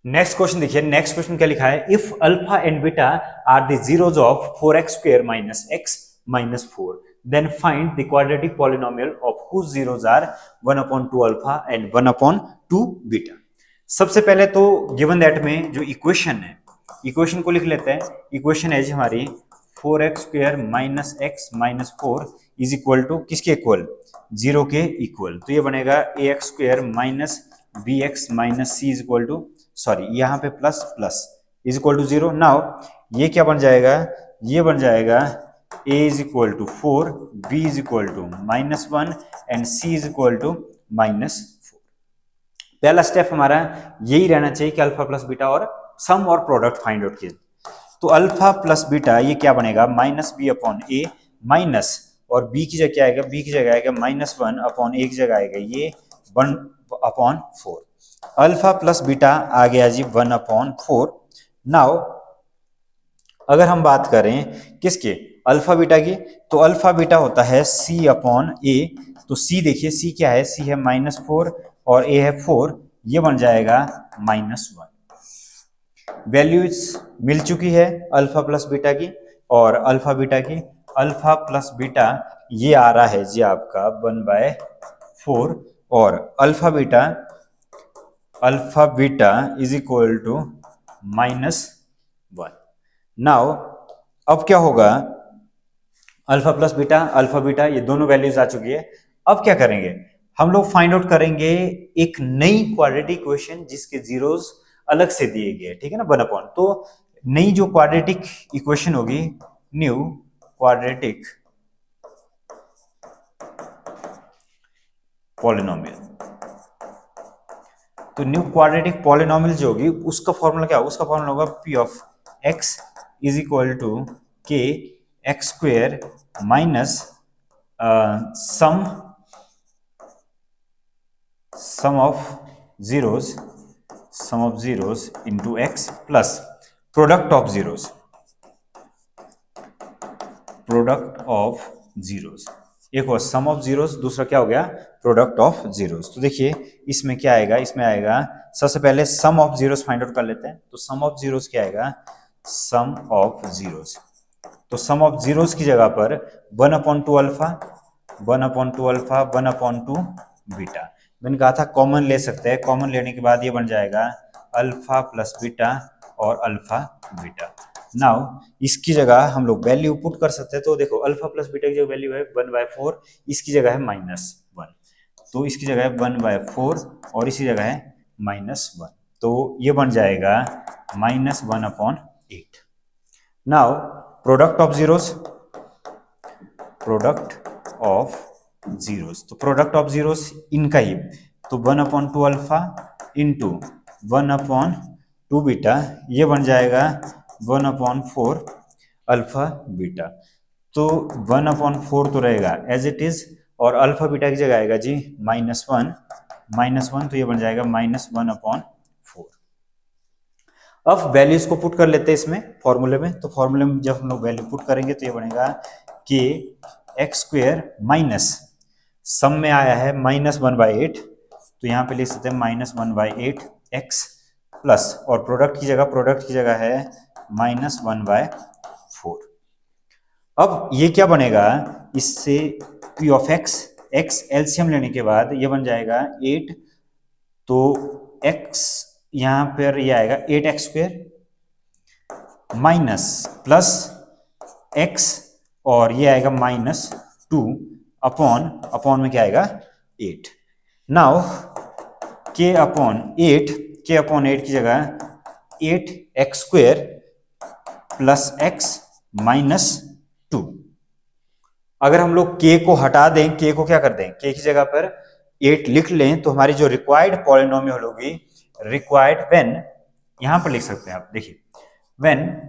Next question देखिए, नेक्स्ट क्वेश्चन क्या लिखा है, if alpha and beta are the zeros of 4x square minus x minus 4 then find the quadratic polynomial of whose zeros are 1/2 alpha and 1/2 beta. सबसे पहले तो given that में जो equation है, इक्वेशन को लिख लेते हैं। इक्वेशन है जी हमारी 4x square minus x minus 4 is equal to किसके इक्वल, 0 के इक्वल, तो ये बनेगा ax square minus bx minus c is equal to, sorry यहाँ पे plus plus is equal to 0। Now ये क्या बन जाएगा, ये बन जाएगा a is equal to 4, b is equal to minus 1 and c is equal to minus 4। पहला स्टेप हमारा यही रहना चाहिए कि अल्फा प्लस बीटा और सम और प्रोडक्ट फाइंड आउट किया। तो अल्फा प्लस बीटा ये क्या बनेगा, माइनस बी अपॉन ए माइनस, और b की जगह क्या आएगा, b की जगह आएगा माइनस 1 अपॉन ए की जगह आएगा ये 1 अपॉन 4। अल्फा प्लस बीटा आ गया जी 1/4। नाउ अगर हम बात करें किसके, अल्फा बीटा की, तो अल्फा बीटा होता है c अपॉन ए, तो c देखिए c क्या है, c है -4 और a है 4, ये बन जाएगा -1। वैल्यूज मिल चुकी है अल्फा प्लस बीटा की और अल्फा बीटा की। अल्फा प्लस बीटा ये आ रहा है जी आपका 1/4 और alpha beta is equal to -1। Now अब क्या होगा, अल्फा प्लस बीटा ये दोनों वैल्यूज आ चुकी है। अब क्या करेंगे, हम लोग फाइंड आउट करेंगे एक नई क्वाड्रेटिक इक्वेशन जिसके जीरोस अलग से दिए गए, ठीक है ना, 1/। तो नई जो क्वाड्रेटिक इक्वेशन होगी, न्यू क्वाड्रेटिक पॉलिनोमियल, तो न्यू क्वाड्रेटिक पॉलिनोमियल जो होगी उसका फॉर्मूला क्या होगा, उसका फॉर्मूला होगा P of x is equal to K x square minus sum of zeros into x plus product of zeros. एक और सम ऑफ जीरोस, दूसरा क्या हो गया प्रोडक्ट ऑफ जीरोस। तो देखिए इसमें क्या आएगा, इसमें आएगा सबसे पहले सम ऑफ जीरोस फाइंड आउट कर लेते हैं। तो सम ऑफ जीरोस क्या आएगा, सम ऑफ जीरोस, तो सम ऑफ जीरोस की जगह पर 1/2 अल्फा 1/2 बीटा। मैंने कहा था कॉमन ले सकते हैं, कॉमन लेने के बाद ये बन जाएगा अल्फा प्लस बीटा और अल्फा बीटा। नाउ इसकी जगह हम लोग वैल्यू पुट कर सकते हैं। तो देखो अल्फा प्लस बीटा की जो वैल्यू है 1/4, इसकी जगह है -1, तो इसकी जगह है 1/4 और इसी जगह है -1, तो ये बन जाएगा -1/8। नाउ प्रोडक्ट ऑफ जीरोस, तो प्रोडक्ट ऑफ जीरोस इनका ही, तो 1/2 अल्फा इंटू 1/2 बीटा, ये बन जाएगा 1/4 अल्फा बीटा। तो 1/4 तो रहेगा एज इट इज और अल्फा बीटा की जगह आएगा जी -1, तो ये बन जाएगा -1/4। अब वैल्यूज को पुट कर लेते हैं इसमें फॉर्मूले में। तो फॉर्मूले में जब हम लोग वैल्यू पुट करेंगे तो ये बनेगा कि एक्स स्क्वेयर माइनस सम में आया है -1/8, तो यहाँ पे लिख सकते हैं -1/8 एक्स प्लस और प्रोडक्ट की जगह है -1/4। अब ये क्या बनेगा, इससे पी ऑफ एक्स एलसीएम लेने के बाद ये बन जाएगा 8, तो एक्स यहां पर ये आएगा 8x square minus plus x और ये आएगा -2 अपॉन में क्या आएगा 8। नाउ k अपॉन 8 की जगह 8x स्क्वेयर प्लस x -2। अगर हम लोग k को हटा दें, k को क्या कर दें, k की जगह पर 8 लिख लें, तो हमारी जो रिक्वायर्ड पॉलिनोमियल होगी, रिक्वायर्ड व्हेन, यहां पर लिख सकते हैं आप, देखिए when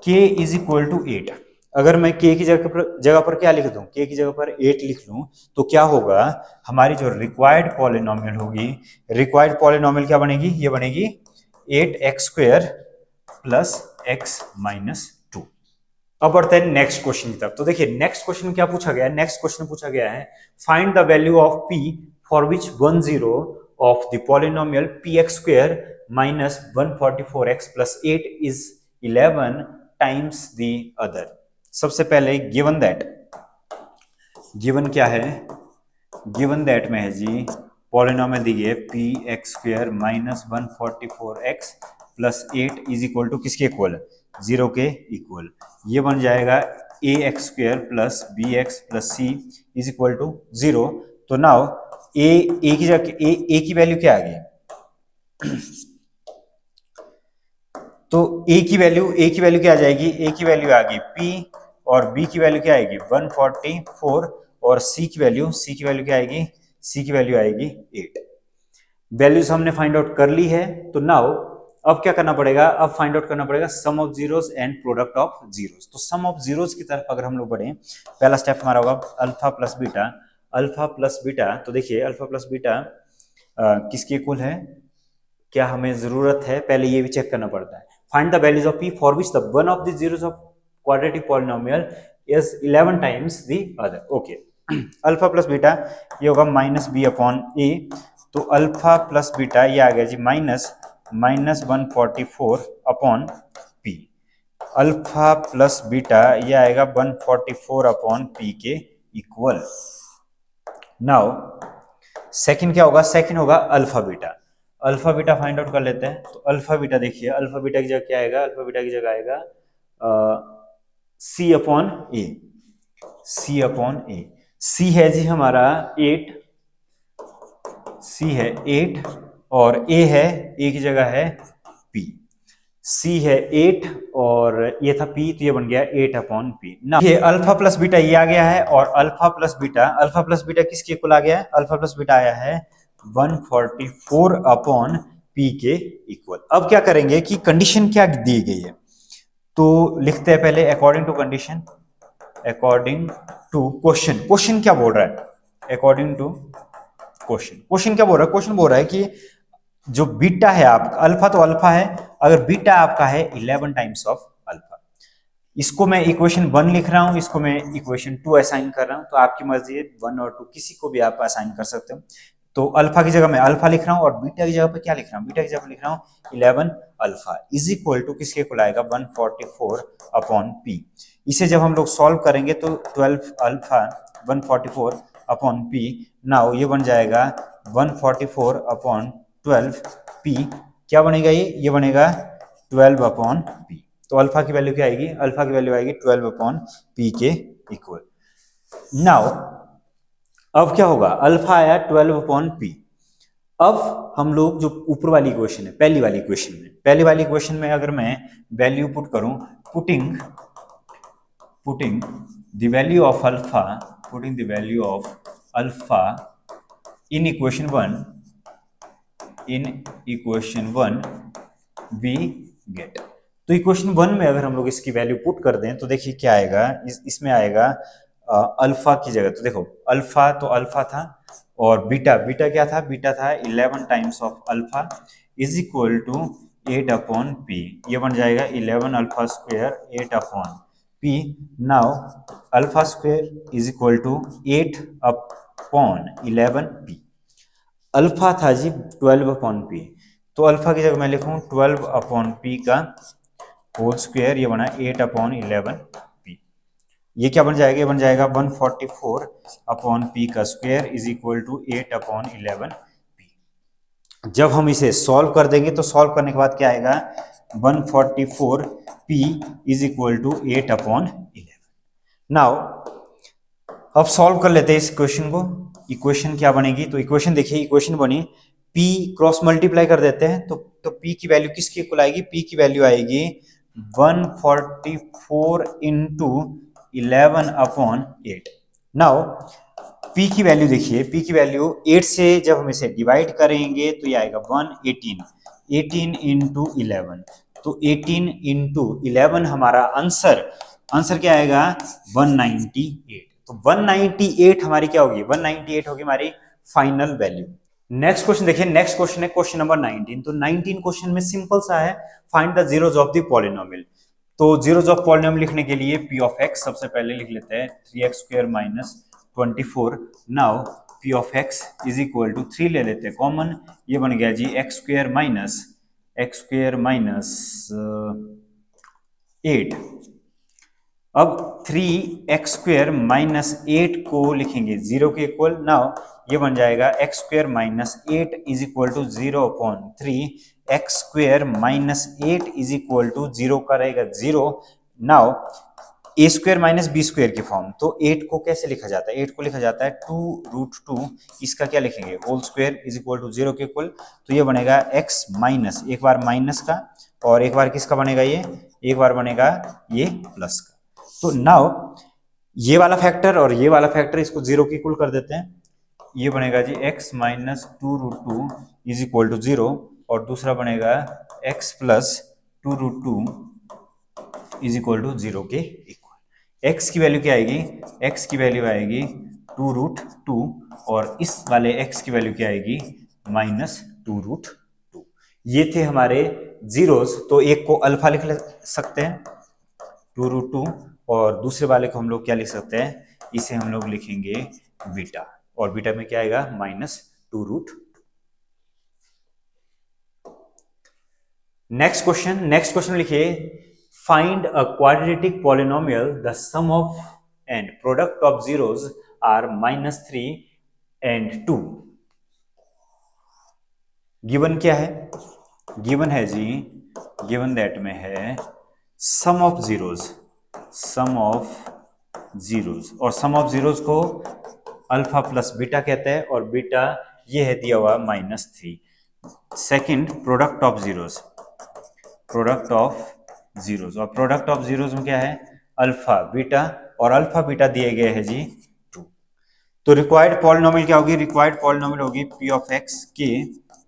k is equal to 8। अगर मैं k की जगह पर क्या लिख दूं, k की जगह पर 8 लिख लूं, तो क्या होगा, हमारी जो रिक्वायर्ड पॉलिनोमियल होगी, रिक्वायर्ड पॉलिनोमियल क्या बनेगी, ये बनेगी 8x स्क्वेयर प्लस x -2। अब बढ़ते हैं नेक्स्ट क्वेश्चन की तरफ। तो देखिए नेक्स्ट क्वेश्चन क्या पूछा गया है, नेक्स्ट क्वेश्चन पूछा गया है find the value of p for which 10 of the polynomial px square minus 144x plus 8 is 11 times the other। सबसे पहले गिवन दैट, गिवन क्या है, गिवन दैट में है जी पॉलिनोमियल दी है px square minus 144x plus 8 is equal to किसके equal, 0 के इक्वल। ये बन जाएगा ax square plus bx plus c is equal to 0। तो नाउ ए की जगह ए की वैल्यू क्या आ गई, तो ए की वैल्यू क्या आ जाएगी, ए की वैल्यू आ गई p और b की वैल्यू क्या आएगी 144 और c की वैल्यू क्या आएगी, c की वैल्यू आएगी 8। वैल्यूज हमने फाइंड आउट कर ली है। तो नाउ अब क्या करना पड़ेगा, अब फाइंड आउट करना पड़ेगा sum of zeros and product of zeros. तो सम ऑफ जीरोस की तरफ अगर हम लोग बढ़े, पहला स्टेप हमारा होगा अल्फा प्लस बीटा। तो देखिए अल्फा प्लस बीटा किसके इक्वल है, क्या हमें जरूरत है, पहले ये भी चेक करना पड़ता है। Find the values of p for which the one of the zeros of quadratic polynomial is 11 times the other. Okay, alpha plus beta ये होगा -b/a। तो अल्फा प्लस बीटा ये आ गया जी minus 144 upon P. Alpha plus beta ये आएगा 144 upon P के इक्वल। नाउ सेकंड क्या होगा, सेकंड होगा alpha beta. Alpha beta find out कर लेते हैं। तो अल्फा बीटा देखिए, अल्फा बीटा की जगह क्या आएगा, अल्फा बीटा की जगह आएगा सी अपॉन ए। सी अपॉन ए, सी है जी हमारा 8, सी है 8 और ए है, ए की जगह है पी। सी है 8 और ये था पी, तो ये बन गया 8 अपॉन पी। ना ये अल्फा प्लस बीटा ये आ गया है, और अल्फा प्लस बीटा किसके इक्वल आ गया है, अल्फा प्लस बीटा आया है 144 अपॉन पी के इक्वल। अब क्या करेंगे कि कंडीशन क्या दी गई है, तो लिखते हैं पहले according to condition, according to question. Question क्या बोल रहा है, अकॉर्डिंग टू क्वेश्चन क्या बोल रहा है, क्वेश्चन बोल रहा है कि जो बीटा है आपका, अल्फा तो अल्फा है, अगर बीटा आपका है 11 टाइम्स ऑफ अल्फा, इसको मैं इक्वेशन 1 लिख रहा हूं, इसको मैं इक्वेशन 2 असाइन कर रहा हूं, तो आपकी मर्जी है 1 और 2 किसी को भी आप असाइन कर सकते हो। तो अल्फा की जगह मैं अल्फा लिख रहा हूं और बीटा की जगह पे क्या लिख रहा हूं, बीटा की जगह पे लिख रहा हूं 11 अल्फा इज इक्वल टू किसके इक्वल आएगा 144 अपॉन पी। इसे जब हम लोग सॉल्व करेंगे तो 12 अल्फा 144 अपॉन पी, नाउ ये बन जाएगा 144 अपॉन 12 पी, क्या बनेगा ये बनेगा 12 अपॉन पी। तो अल्फा की वैल्यू क्या आएगी, अल्फा की वैल्यू आएगी 12 अपॉन पी के इक्वल। नाउ अब क्या होगा, अल्फा आया 12 अपॉन पी। अब हम लोग जो ऊपर वाली इक्वेशन है, पहली वाली इक्वेशन में अगर मैं वैल्यू पुट करूं, putting the value of alpha in equation 1 we get. तो इक्वेशन 1 में अगर हम लोग इसकी वैल्यू पुट कर दें तो देखिए क्या आएगा, इसमें आएगा अल्फा की जगह, तो देखो अल्फा तो अल्फा था और बीटा क्या था, बीटा था 11 times of alpha is equal to 8 upon P. ये बन जाएगा 11 alpha square 8 upon P. Now alpha square is equal to 8 upon 11 P. Alpha था जी 12 अपॉन पी, तो अल्फा की जगह मैं लिखूं 12 अपॉन पी का होल स्क्वायर, ये बना 8 अपॉन 11 पी। ये क्या बन जाएगा, ये बन जाएगा 144 अपॉन पी का square is equal to 8 upon 11 P. जब हम इसे सॉल्व कर देंगे तो सॉल्व करने के बाद क्या आएगा 144 P is equal to 8 upon 11। Now अब सॉल्व कर लेते हैं इस क्वेश्चन को। इक्वेशन क्या बनेगी, तो इक्वेशन देखिए, इक्वेशन बनी p क्रॉस मल्टीप्लाई कर देते हैं तो p की वैल्यू किसके इक्वल आएगी, p की वैल्यू आएगी 144 इंटू 11 अपॉन 8। नाउ p की वैल्यू देखिए, p की वैल्यू 8 से जब हम इसे डिवाइड करेंगे तो ये आएगा 18 इंटू 11, तो 18 इंटू 11 हमारा आंसर क्या आएगा 198। तो 198 हमारी क्या होगी, 198 होगी हमारी फाइनल वैल्यू। नेक्स्ट क्वेश्चन देखिए, नेक्स्ट क्वेश्चन है क्वेश्चन नंबर 19। तो 19 क्वेश्चन में सिंपल सा है, find the zeros of the polynomial. तो जीरोस ऑफ पॉलिनोमियल लिखने के लिए p ऑफ x सबसे पहले लिख लेते हैं 3x square minus 24। Now p of x is equal to 3 ले लेते हैं कॉमन, ये बन गया जी x स्क्वायर माइनस 8। अब 3x स्क्वायर माइनस 8 को लिखेंगे 0 के इक्वल। नाउ ये बन जाएगा x square minus 8 is equal to 0 upon 3, x square minus 8 is equal to 0 का रहेगा 0। Now a square minus b square की फॉर्म, तो 8 को कैसे लिखा जाता है, 8 को लिखा जाता है 2√2, इसका क्या लिखेंगे whole square is equal to 0 के इक्वल। तो ये बनेगा x माइनस, एक बार माइनस का और एक बार किसका बनेगा, ये एक बार बनेगा ये प्लस का। तो नाउ ये वाला फैक्टर और ये वाला फैक्टर इसको 0 के इक्वल कर देते हैं, ये बनेगा जी x minus 2√2 is equal to 0 और दूसरा बनेगा x plus 2√2 is equal to 0 के इक्वल। x की वैल्यू क्या आएगी, x की वैल्यू आएगी 2√2 और इस वाले x की वैल्यू क्या आएगी माइनस 2√2। ये थे हमारे जीरोस, तो एक को अल्फा लिख सकते हैं 2√2 और दूसरे वाले को हम लोग क्या लिख सकते हैं, इसे हम लोग लिखेंगे बीटा, और बीटा में क्या आएगा माइनस 2√2। नेक्स्ट क्वेश्चन लिखिए, find a quadratic polynomial the sum of and product of zeros are -3 and 2। Given क्या है? गिवन है जी, गिवन दैट में है sum of zeros, sum of zeros, और सम ऑफ जीरोस को अल्फा प्लस बीटा कहते हैं, और बीटा ये है दिया हुआ -3। Second, product of zeros, product of zeros, और प्रोडक्ट ऑफ जीरोस में क्या है? अल्फा बीटा, और अल्फा बीटा दिए गए हैं जी 2। तो रिक्वायर्ड पॉलिनोमियल क्या होगी? रिक्वायर्ड पॉलिनोमियल होगी पी ऑफ एक्स के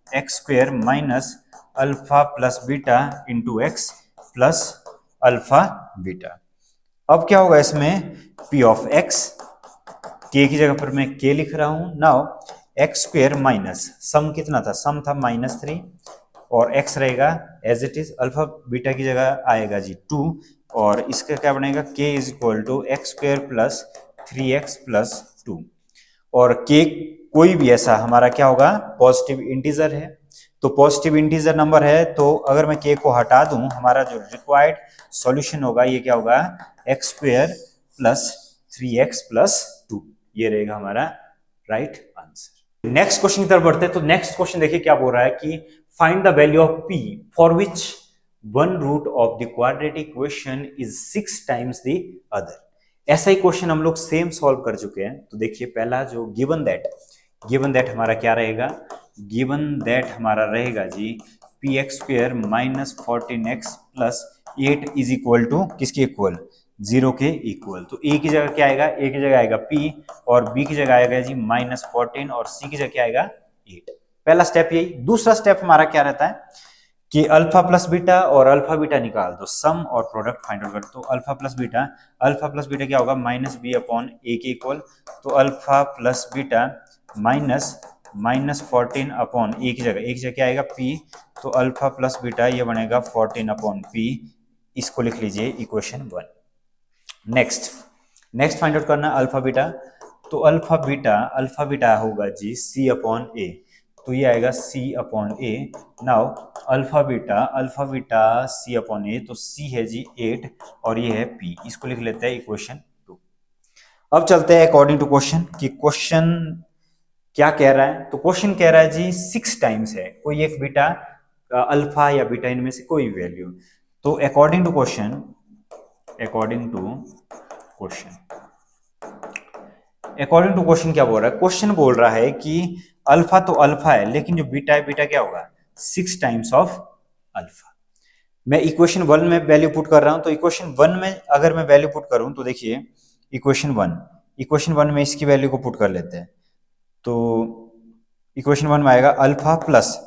x square minus alpha plus beta into x plus alpha beta. अब क्या होगा इसमें? पी ऑफ एक्स, के की जगह पर मैं के लिख रहा हूं। Now X square minus sum कितना था? सम था -3, और x रहेगा as it is, alpha beta की जगह आएगा जी 2, और इसका क्या बनेगा? k is equal to X square plus 3x plus 2, और k कोई भी ऐसा हमारा क्या होगा? पॉजिटिव इंटीजर है। तो पॉजिटिव इंटीजर नंबर है, तो अगर मैं k को हटा दूं, हमारा जो रिक्वायर्ड सॉल्यूशन होगा ये क्या होगा? X square plus 3x plus 2, ये रहेगा हमारा राइट आंसर। नेक्स्ट क्वेश्चन की तरफ बढ़ते हैं। तो नेक्स्ट क्वेश्चन देखिए क्या बोल रहा है कि find the value of p for which one root of the quadratic equation is 6 times the other. ऐसा ही क्वेश्चन हम लोग सेम सॉल्व कर चुके हैं। तो देखिए पहला जो गिवन दैट हमारा क्या रहेगा? गिवन दैट हमारा रहेगा जी P X square minus 14x plus 8 is equal to किसके इक्वल? 0 के इक्वल। तो a की जगह क्या आएगा? a की जगह आएगा p, और b की जगह आएगा जी -14, और c की जगह क्या आएगा? 8। पहला स्टेप यही। दूसरा स्टेप हमारा क्या रहता है कि अल्फा प्लस बीटा और अल्फा बीटा निकाल दो, सम और प्रोडक्ट फाइंड आउट कर। तो अल्फा प्लस बीटा क्या होगा? -b/a के इक्वल। तो alpha plus beta -14 upon a की जगह क्या आएगा? p। तो अल्फा प्लस बीटा ये बनेगा 14 अपॉन p, इसको लिख लीजिए इक्वेशन 1। नेक्स्ट फाइंड आउट करना अल्फा बीटा। तो अल्फा बीटा होगा जी c अपॉन a, तो ये आएगा c upon a। Now alpha beta c upon a, तो c है जी 8 और ये है p, इसको लिख लेते हैं इक्वेशन 2। अब चलते हैं अकॉर्डिंग टू क्वेश्चन कि क्वेश्चन क्या कह रहा है। तो क्वेश्चन कह रहा है जी 6 टाइम्स है कोई एक बीटा, अल्फा या बीटा, इनमें से कोई वैल्यू। तो अकॉर्डिंग टू क्वेश्चन क्या बोल रहा है? क्वेश्चन बोल रहा है कि अल्फा तो अल्फा है, लेकिन जो बीटा है, बीटा क्या होगा? 6 टाइम्स ऑफ अल्फा। मैं इक्वेशन 1 में वैल्यू पुट कर रहा हूं। तो इक्वेशन 1 में अगर मैं वैल्यू पुट करूं तो देखिए इक्वेशन 1 में इसकी वैल्यू को पुट कर लेते हैं। तो इक्वेशन 1 में आएगा अल्फा प्लस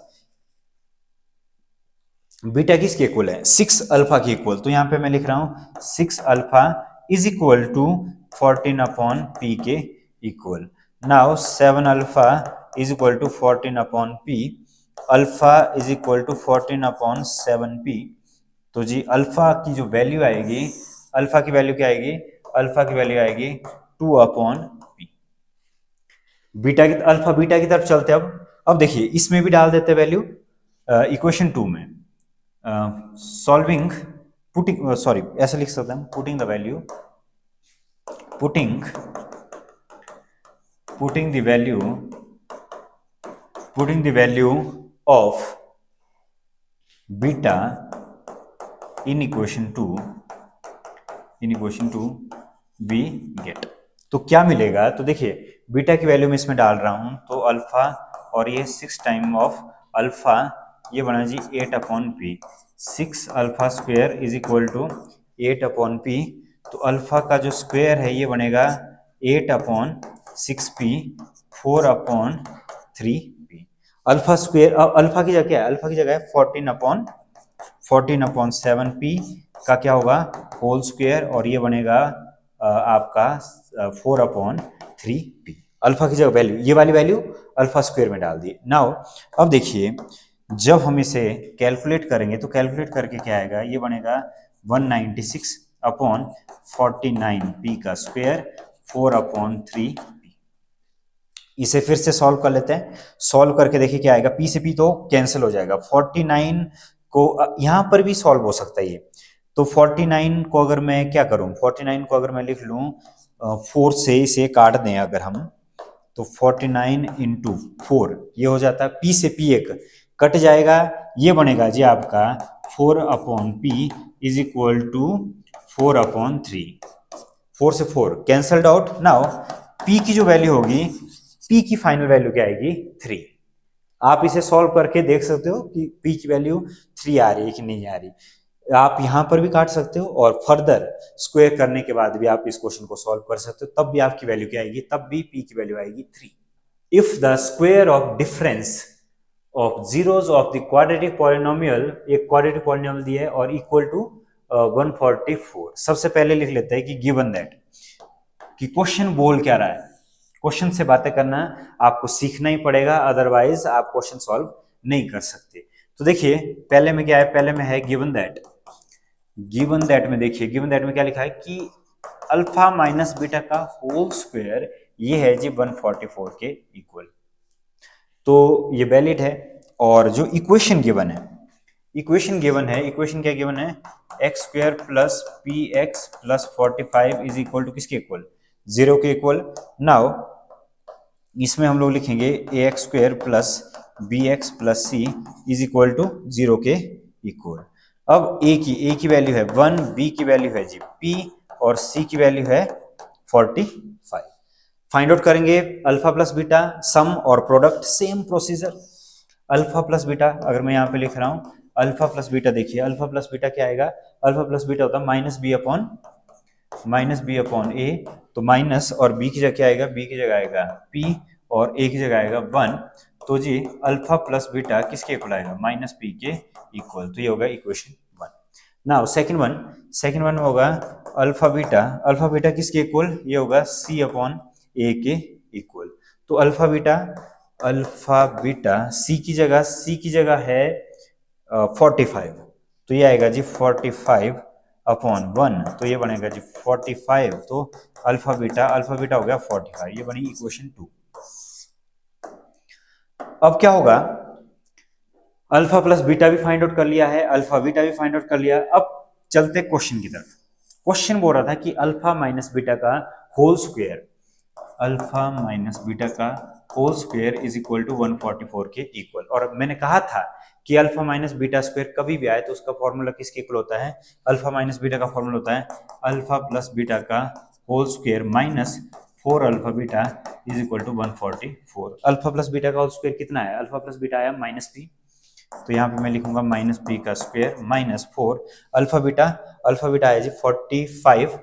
बीटा किसके इक्वल है? 6 अल्फा के इक्वल। तो यहां पे मैं लिख रहा हूं 6 alpha is equal to 14 upon P के equal. Now 7 alpha is equal to 14 upon P, alpha is equal to 14 upon 7p। तो जी अल्फा की जो वैल्यू आएगी, अल्फा की वैल्यू क्या आएगी? अल्फा की वैल्यू आएगी 2 अपॉन पी। अल्फा बीटा की तरफ चलते हैं। अब देखिए इसमें भी डाल देते वैल्यू इक्वेशन 2 में। ऐसे लिख सकते हैं putting the value of beta in equation 2 we get. तो क्या मिलेगा? तो देखिए बीटा की वैल्यू में इसमें डाल रहा हूं, तो अल्फा और ये 6 टाइम ऑफ अल्फा, ये बना जी 8 upon P. 6 alpha square is equal to 8 upon P. तो अल्फा का जो स्क्वायर है ये बनेगा 8 upon 6p 4 upon 3p। Alpha square, alpha की जगह क्या है? अल्फा की जगह है 14 अपॉन 7p का क्या होगा? होल स्क्वायर, और ये बनेगा आपका 4 अपॉन 3p। अल्फा की जगह वैल्यू, ये वाली वैल्यू अल्फा स्क्वायर में डाल दी। नाउ अब देखिए जब हम इसे कैलकुलेट करेंगे तो कैलकुलेट करके क्या आएगा? ये बनेगा 196 अपॉन 49p का स्क्वायर 4 अपॉन 3p। इसे फिर से सॉल्व कर लेते हैं। सॉल्व करके देखिए क्या आएगा? p से p तो कैंसिल हो जाएगा। 49 यहाँ पर भी सॉल्व हो सकता है ये। तो 49 को अगर मैं क्या करूं, 49 को अगर मैं लिख लूं 4 से, इसे काट दें अगर हम, तो 49 इंटू 4 ये हो जाता है, p से p एक कट जाएगा, ये बनेगा जी आपका 4 upon p is equal to 4 upon 3। 4 से 4 कैंसल्ड आउट। नाउ p की जो वैल्यू होगी, p की फाइनल वैल्यू क्या आएगी 3। आप इसे सॉल्व करके देख सकते हो कि p की वैल्यू 3 आ रही है कि नहीं आ रही। आप यहां पर भी काट सकते हो और फर्दर स्क्वायर करने के बाद भी आप इस क्वेश्चन को सॉल्व कर सकते हो, तब भी आपकी वैल्यू क्या आएगी, तब भी p की वैल्यू आएगी 3। If the square of difference of zeros of the quadratic polynomial, एक क्वाड्रेटिक पॉलिनोमियल दिया है और इक्वल टू 144। सबसे पहले लिख लेते हैं कि गिवन दैट, कि क्वेश्चन बोल क्या रहा है। क्वेश्चन से बातें करना आपको सीखना ही पड़ेगा, अदरवाइज आप क्वेश्चन सॉल्व नहीं कर सकते। तो देखिए पहले में क्या है, पहले में है गिवन दैट। गिवन दैट में देखिए, गिवन दैट में क्या लिखा है कि अल्फा माइनस बीटा का होल स्क्वायर ये है जी 144 के इक्वल। तो ये वैलिड है। और जो इक्वेशन गिवन है, इक्वेशन गिवन है, इक्वेशन क्या गिवन है, x square plus P x plus 45 is equal to किसके इक्वल, 0 के इक्वल। नाउ इसमें हम लोग लिखेंगे A x square plus B x plus C is equal to 0 के इक्वल। अब ए की वैल्यू है 1, बी की वैल्यू है जी p और c की वैल्यू है 45। फाइंड आउट करेंगे अल्फा प्लस बीटा, सम और product, same procedure. Alpha plus beta अगर मैं यहाँ पे लिख रहा हूँ अल्फा प्लस बीटा, देखिए अल्फा प्लस बीटा क्या आएगा, अल्फा प्लस बीटा होता है माइनस बी अपॉन ए। तो माइनस और b की जगह क्या आएगा, b की जगह आएगा p और a की जगह आएगा 1। तो जी अल्फा प्लस बीटा किसके इक्वल आएगा, माइनस p के इक्वल। तो ये होगा इक्वेशन 1। नाउ सेकंड वन होगा अल्फा बीटा किसके इक्वल, ये होगा c अपॉन a के इक्वल। तो अल्फा बीटा c की जगह है 45, तो ये आएगा जी 45 अपॉन 1, तो ये बनेगा जी 45। तो अल्फा बीटा हो गया 45, ये बनी इक्वेशन 2। अब क्या होगा, अल्फा प्लस बीटा भी फाइंड आउट कर लिया है, अल्फा बीटा भी फाइंड आउट कर लिया। अब चलते क्वेश्चन की तरफ। क्वेश्चन बोल रहा था कि अल्फा माइनस बीटा का whole square, alpha minus beta का whole square is equal to 144 के इक्वल। और मैंने कहा था कि अल्फा माइनस बीटा स्क्वायर कभी भी आए तो उसका फॉर्मूला किसके इक्वल होता है, अल्फा माइनस बीटा का फॉर्मूला होता है अल्फा प्लस बीटा का whole square minus 4 alpha beta is equal to 144। Alpha plus beta का होल स्क्वायर कितना है, अल्फा प्लस बीटा आया माइनस पी, तो यहाँ पे मैं लिखूंगा माइनस पी का स्क्वायर माइनस 4 अल्फा बीटा आया जी 45,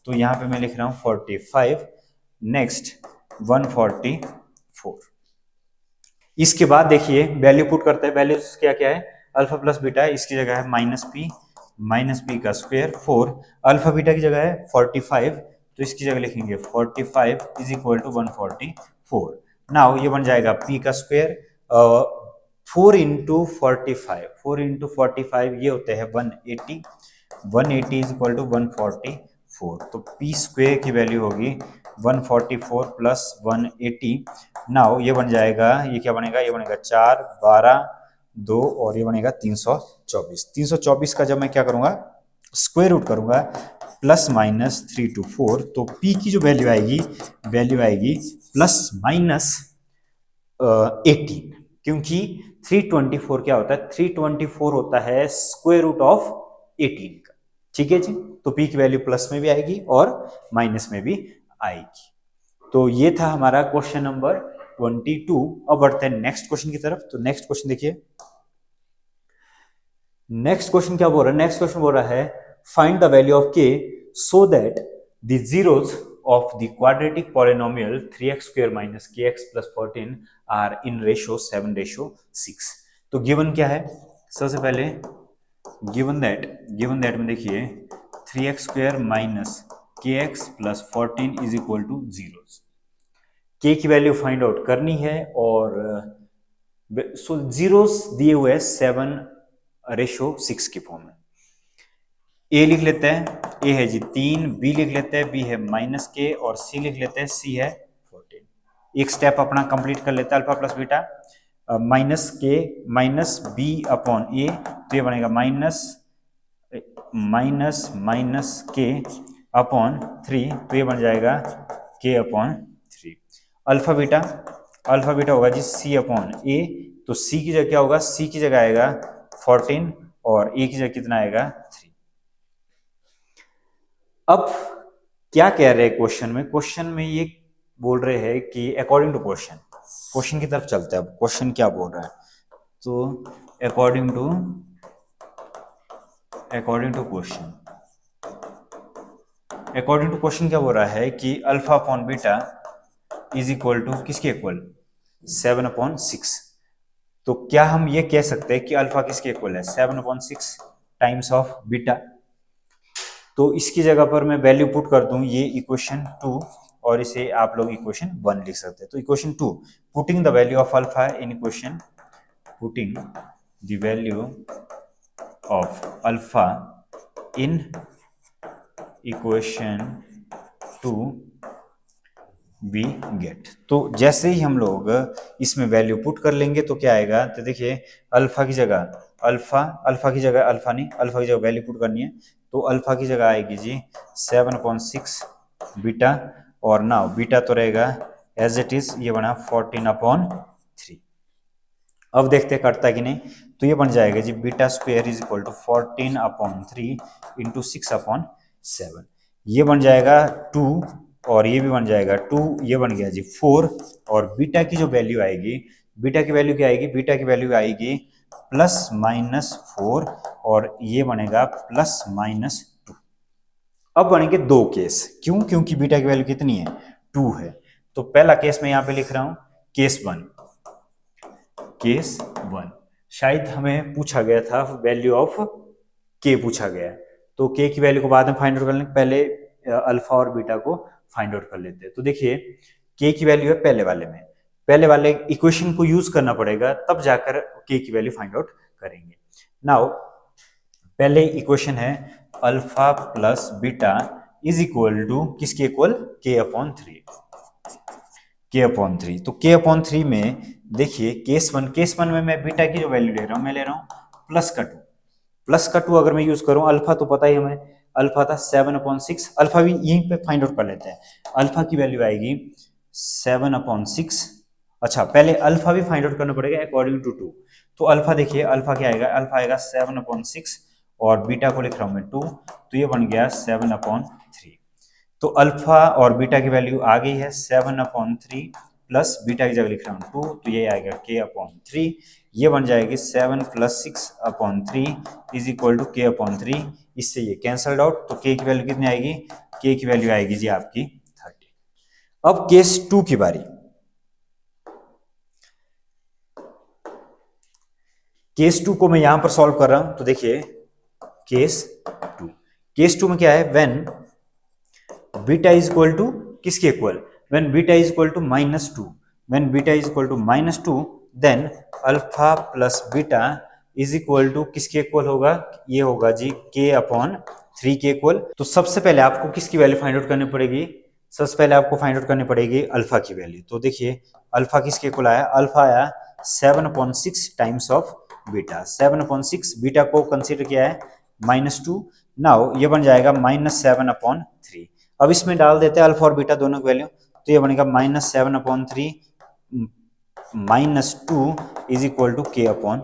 तो यहाँ पे मैं लिख रहा हूँ 45, नेक्स्ट 144। इसके बाद देखिए वैल्यू पुट करते हैं, वैल्यू क्या क्या है, अल्फा प्लस बीटा है, इसकी जगह है माइनस पी का स्क्वायर 4, अल्फा बीटा की जगह है 45, तो इसकी जगह लिखेंगे 45 इज इक्वल टू 144। नाउ ये बन जाएगा p का स्क्वायर 4 इंटू 45 ये होते हैं 180 इज इक्वल टू 144। तो p स्क्वायर की वैल्यू होगी 144 प्लस 180। नाउ ये बन जाएगा, ये क्या बनेगा, ये बनेगा 4, 12, 2 और ये बनेगा 324। 324 का जब मैं क्या करूंगा, स्क्वायर रूट करूंगा, प्लस माइनस 3 to 4, तो p की जो वैल्यू आएगी प्लस माइनस 18, क्योंकि 324 क्या होता है, 324 होता है स्क्वायर रूट ऑफ 18 का। ठीक है जी, तो p की वैल्यू प्लस में भी आएगी और माइनस में भी आएगी। तो ये था हमारा क्वेश्चन नंबर 22। अब बढ़ते हैं नेक्स्ट क्वेश्चन की तरफ। तो नेक्स्ट क्वेश्चन देखिए, नेक्स्ट क्वेश्चन क्या बोल रहा है, नेक्स्ट क्वेश्चन बोल रहा है find the value of k so that the zeros of the quadratic polynomial 3x square minus kx plus 14 are in ratio 7:6। तो गिवन क्या है, सबसे पहले गिवन दैट में देखिए 3x square minus kx plus 14 is equal to 0। k की value find out करनी है और सो जीरोस दिए हुए 7:6 की फॉर्म में। a लिख लेते हैं, a है जी 3, b लिख लेते हैं, b है माइनस k और c लिख लेते हैं, c है 14। एक स्टेप अपना कंप्लीट कर लेते हैं alpha plus beta. Minus K minus B upon A, तो ये बनेगा माइनस के अपॉन 3, तो ये बन जाएगा के अपॉन 3। अल्फा बीटा होगा जी सी अपॉन ए, तो सी की जगह क्या होगा, सी की जगह आएगा 14 और ए की जगह कितना आएगा 3। अब क्या कह रहे हैं क्वेश्चन में ये बोल रहे हैं कि अकॉर्डिंग टू क्वेश्चन की तरफ चलते हैं। अब क्वेश्चन क्या बोल रहा है, तो अकॉर्डिंग टू क्वेश्चन क्या बोल रहा है कि alpha upon beta is equal to किसके इक्वल, 7/6। तो क्या हम ये कह सकते हैं कि अल्फा किसके इक्वल है, 7/6 टाइम्स ऑफ बीटा। तो इसकी जगह पर मैं वैल्यू पुट कर दूं ये इक्वेशन 2, और इसे आप लोग इक्वेशन 1 लिख सकते हैं। तो equation 2, putting the value of alpha in equation, putting the value of alpha in equation 2 we get. तो जैसे ही हम लोग इसमें वैल्यू पुट कर लेंगे तो क्या आएगा, तो देखिए अल्फा की जगह अल्फा की जगह वैल्यू पुट करनी है, तो अल्फा की जगह आएगी जी 7/6 बीटा, और नाउ बीटा तो रहेगा एज इट इज, ये बना 14/3। अब देखते करता है कि नहीं, तो ये बन जाएगा जी beta square is equal to 14/3 into 6/7, ये बन जाएगा 2, और ये भी बन जाएगा 2, ये बन गया जी 4। और बीटा की जो वैल्यू आएगी, बीटा की वैल्यू क्या आएगी, बीटा की वैल्यू आएगी +-4, और ये बनेगा +-2। अब बनेंगे दो केस, क्यों, क्योंकि बीटा की वैल्यू कितनी है, 2 है। तो पहला केस मैं यहाँ पे लिख रहा हूं केस 1। शायद हमें पूछा गया था वैल्यू ऑफ के पूछा गया है, तो के की वैल्यू को बाद में फाइंड आउट कर लेंगे, पहले अल्फा और बीटा को फाइंड आउट कर लेते हैं। तो देखिए के की वैल्यू है पहले वाले इक्वेशन को यूज करना पड़ेगा, तब जाकर के की वैल्यू फाइंड आउट करेंगे। नाउ पहले इक्वेशन है alpha plus beta is equal to किसके इक्वल, k/3। तो k/3 में देखिए केस वन में मैं बीटा की जो वैल्यू ले रहा हूं, मैं ले रहा हूं प्लस का 2 अगर मैं यूज करूं, अल्फा तो पता ही हमें, अल्फा था 7/6, अल्फा भी यहीं पे फाइंड आउट कर लेते हैं। अल्फा की वैल्यू आएगी 7/6। अच्छा पहले अल्फा भी फाइंड आउट करना पड़ेगा अकॉर्डिंग टू 2। तो अल्फा देखिए, अल्फा क्या आएगा, अल्फा आएगा 7/6, और बीटा को लिख रहा हूं मैं 2, तो ये बन गया 7/3। तो अल्फा और बीटा की वैल्यू आ गई है 7/3, प्लस बीटा की जगह लिख रहा हूं 2, तो ये आएगा k/3, ये बन जाएगी 7 + 6/3 इज इक्वल टू k/3। इससे ये कैंसल्ड आउट, तो k की वैल्यू कितनी आएगी, k की वैल्यू आएगी जी आपकी 30। अब केस 2 की बारी, केस 2 को मैं यहां पर सॉल्व कर रहा हूं। तो देखिए केस 2 में क्या है, when beta is equal to किसके equal, when beta is equal to -2, when beta is equal to -2 then alpha plus beta is equal to किसके इक्वल होगा, ये होगा जी k/3 के इक्वल। तो सबसे पहले आपको किसकी वैल्यू फाइंड आउट करनी पड़ेगी, सबसे पहले आपको फाइंड आउट करनी पड़ेगी अल्फा की वैल्यू। तो देखिए अल्फा किसके इक्वल आया, अल्फा आया 7/6 टाइम्स ऑफ बीटा, 7/6, बीटा को कंसीडर किया है -2, नाउ ये बन जाएगा -7/3। अब इसमें डाल देते हैं अल्फा और बीटा दोनों की वैल्यू, तो ये बनेगा -7/3 -2 इज इक्वल टू k/3।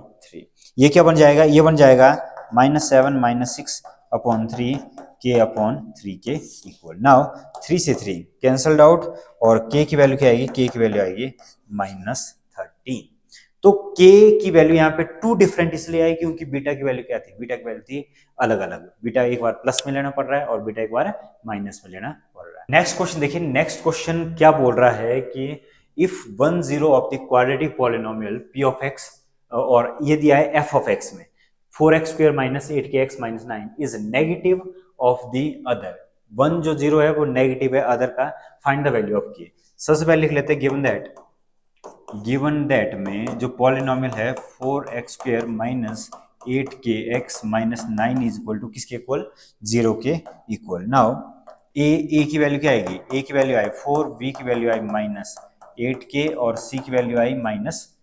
ये क्या बन जाएगा, ये बन जाएगा -7 - 6/3 k/3 के इक्वल। नाउ 3 से 3 कैंसल्ड आउट, और k की वैल्यू क्या आएगी, k की वैल्यू आएगी -13। तो k की वैल्यू यहाँ पे 2 डिफरेंट इसलिए आई क्योंकि बीटा की वैल्यू क्या थी, बीटा की वैल्यू थी अलग अलग, बीटा एक बार प्लस में लेना पड़ रहा है और बीटा एक बार माइनस में लेना पड़ रहा है। नेक्स्ट क्वेश्चन देखिए, नेक्स्ट क्वेश्चन क्या बोल रहा है कि if 1 0 of the quadratic polynomial p of x, और ये दिया है f of x में 4x² - 8kx - 9 is negative of the other, 1 जो 0 है वो नेगेटिव है अदर का, find the value of k। सबसे पहले लिख लेते हैं गिवन दैट में जो पॉलिनोमियल है 4x² - 8kx - 9 is equal to किसके इक्वल, 0 के इक्वल। नाउ a की वैल्यू क्या आएगी, a की वैल्यू आई 4, b की वैल्यू आई -8k और c की वैल्यू आई -9।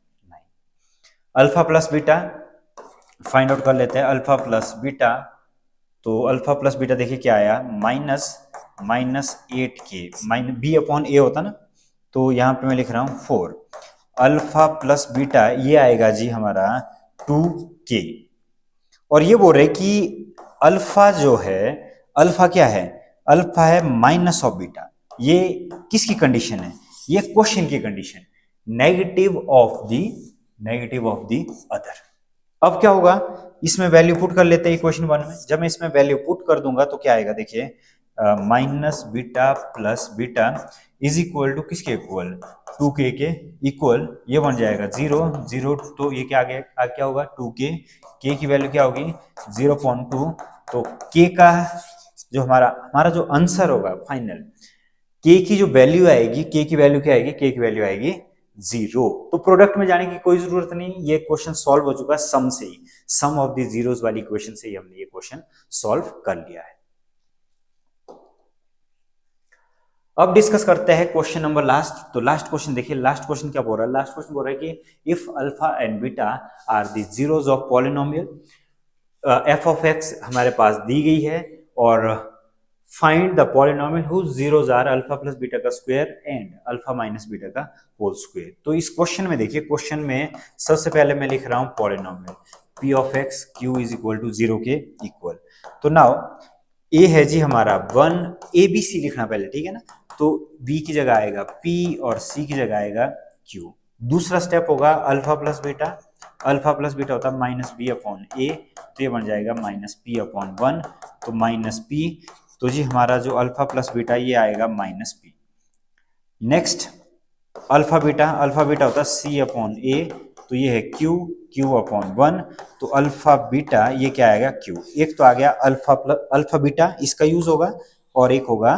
Alpha plus beta find out कर लेते हैं, अल्फा प्लस बीटा। तो अल्फा प्लस बीटा देखिए क्या आया, -8k माइनस बी अपॉन ए होता ना, तो यहाँ पे मैं लिख रहा हूँ 4। अल्फा प्लस बीटा ये आएगा जी हमारा 2k। और ये बोल रहे कि अल्फा जो है, अल्फा क्या है, अल्फा है माइनस ऑफ बीटा। ये किसकी कंडीशन है, ये क्वेश्चन की condition, negative of the other. अब क्या होगा, इसमें वैल्यू पुट कर लेते हैं इक्वेशन 1 में। जब मैं इसमें वैल्यू पुट कर दूंगा तो क्या आएगा, देखिए minus beta plus beta is equal to किसके इक्वल, 2k के इक्वल, ये बन जाएगा 0 0, तो ये क्या आगे क्या होगा 2k, k की वैल्यू क्या होगी 0.2। तो k का जो हमारा जो आंसर होगा फाइनल, k की जो वैल्यू आएगी, k की वैल्यू क्या आएगी, k की वैल्यू आएगी 0। तो प्रोडक्ट में जाने की कोई जरूरत नहीं, ये क्वेश्चन सॉल्व हो चुका है सम से ही, सम ऑफ द जीरोस वाली इक्वेशन से ही हमने ये क्वेश्चन सॉल्व कर लिया है। अब डिस्कस करते हैं क्वेश्चन नंबर लास्ट। तो लास्ट क्वेश्चन देखिए, लास्ट क्वेश्चन क्या बोल रहा है, लास्ट क्वेश्चन बोल रहा है कि if alpha and beta are the zeros of polynomial, F of x हमारे पास दी गई है, और find the polynomial whose zeros are alpha plus beta का square and alpha minus beta का होल स्क्वायर। तो इस क्वेश्चन में देखिए, क्वेश्चन में सबसे पहले मैं लिख रहा हूं polynomial p of x q is equal to 0 के इक्वल। तो नाउ a है जी हमारा 1, a b c लिखना पहले, ठीक है ना। तो b की जगह आएगा p और c की जगह आएगा q। दूसरा स्टेप होगा alpha plus beta, alpha plus beta होता है माइनस बी अपॉन ए, तो ये बन जाएगा माइनस पी अपॉन 1, तो माइनस पी। तो जी हमारा जो अल्फा प्लस बीटा ये आएगा minus P. Next alpha beta होता है सी अपॉन ए, तो ये है क्यू अपॉन 1, तो अल्फा बीटा ये क्या आएगा क्यू। एक तो आ गया अल्फा बीटा, इसका यूज होगा, और एक होगा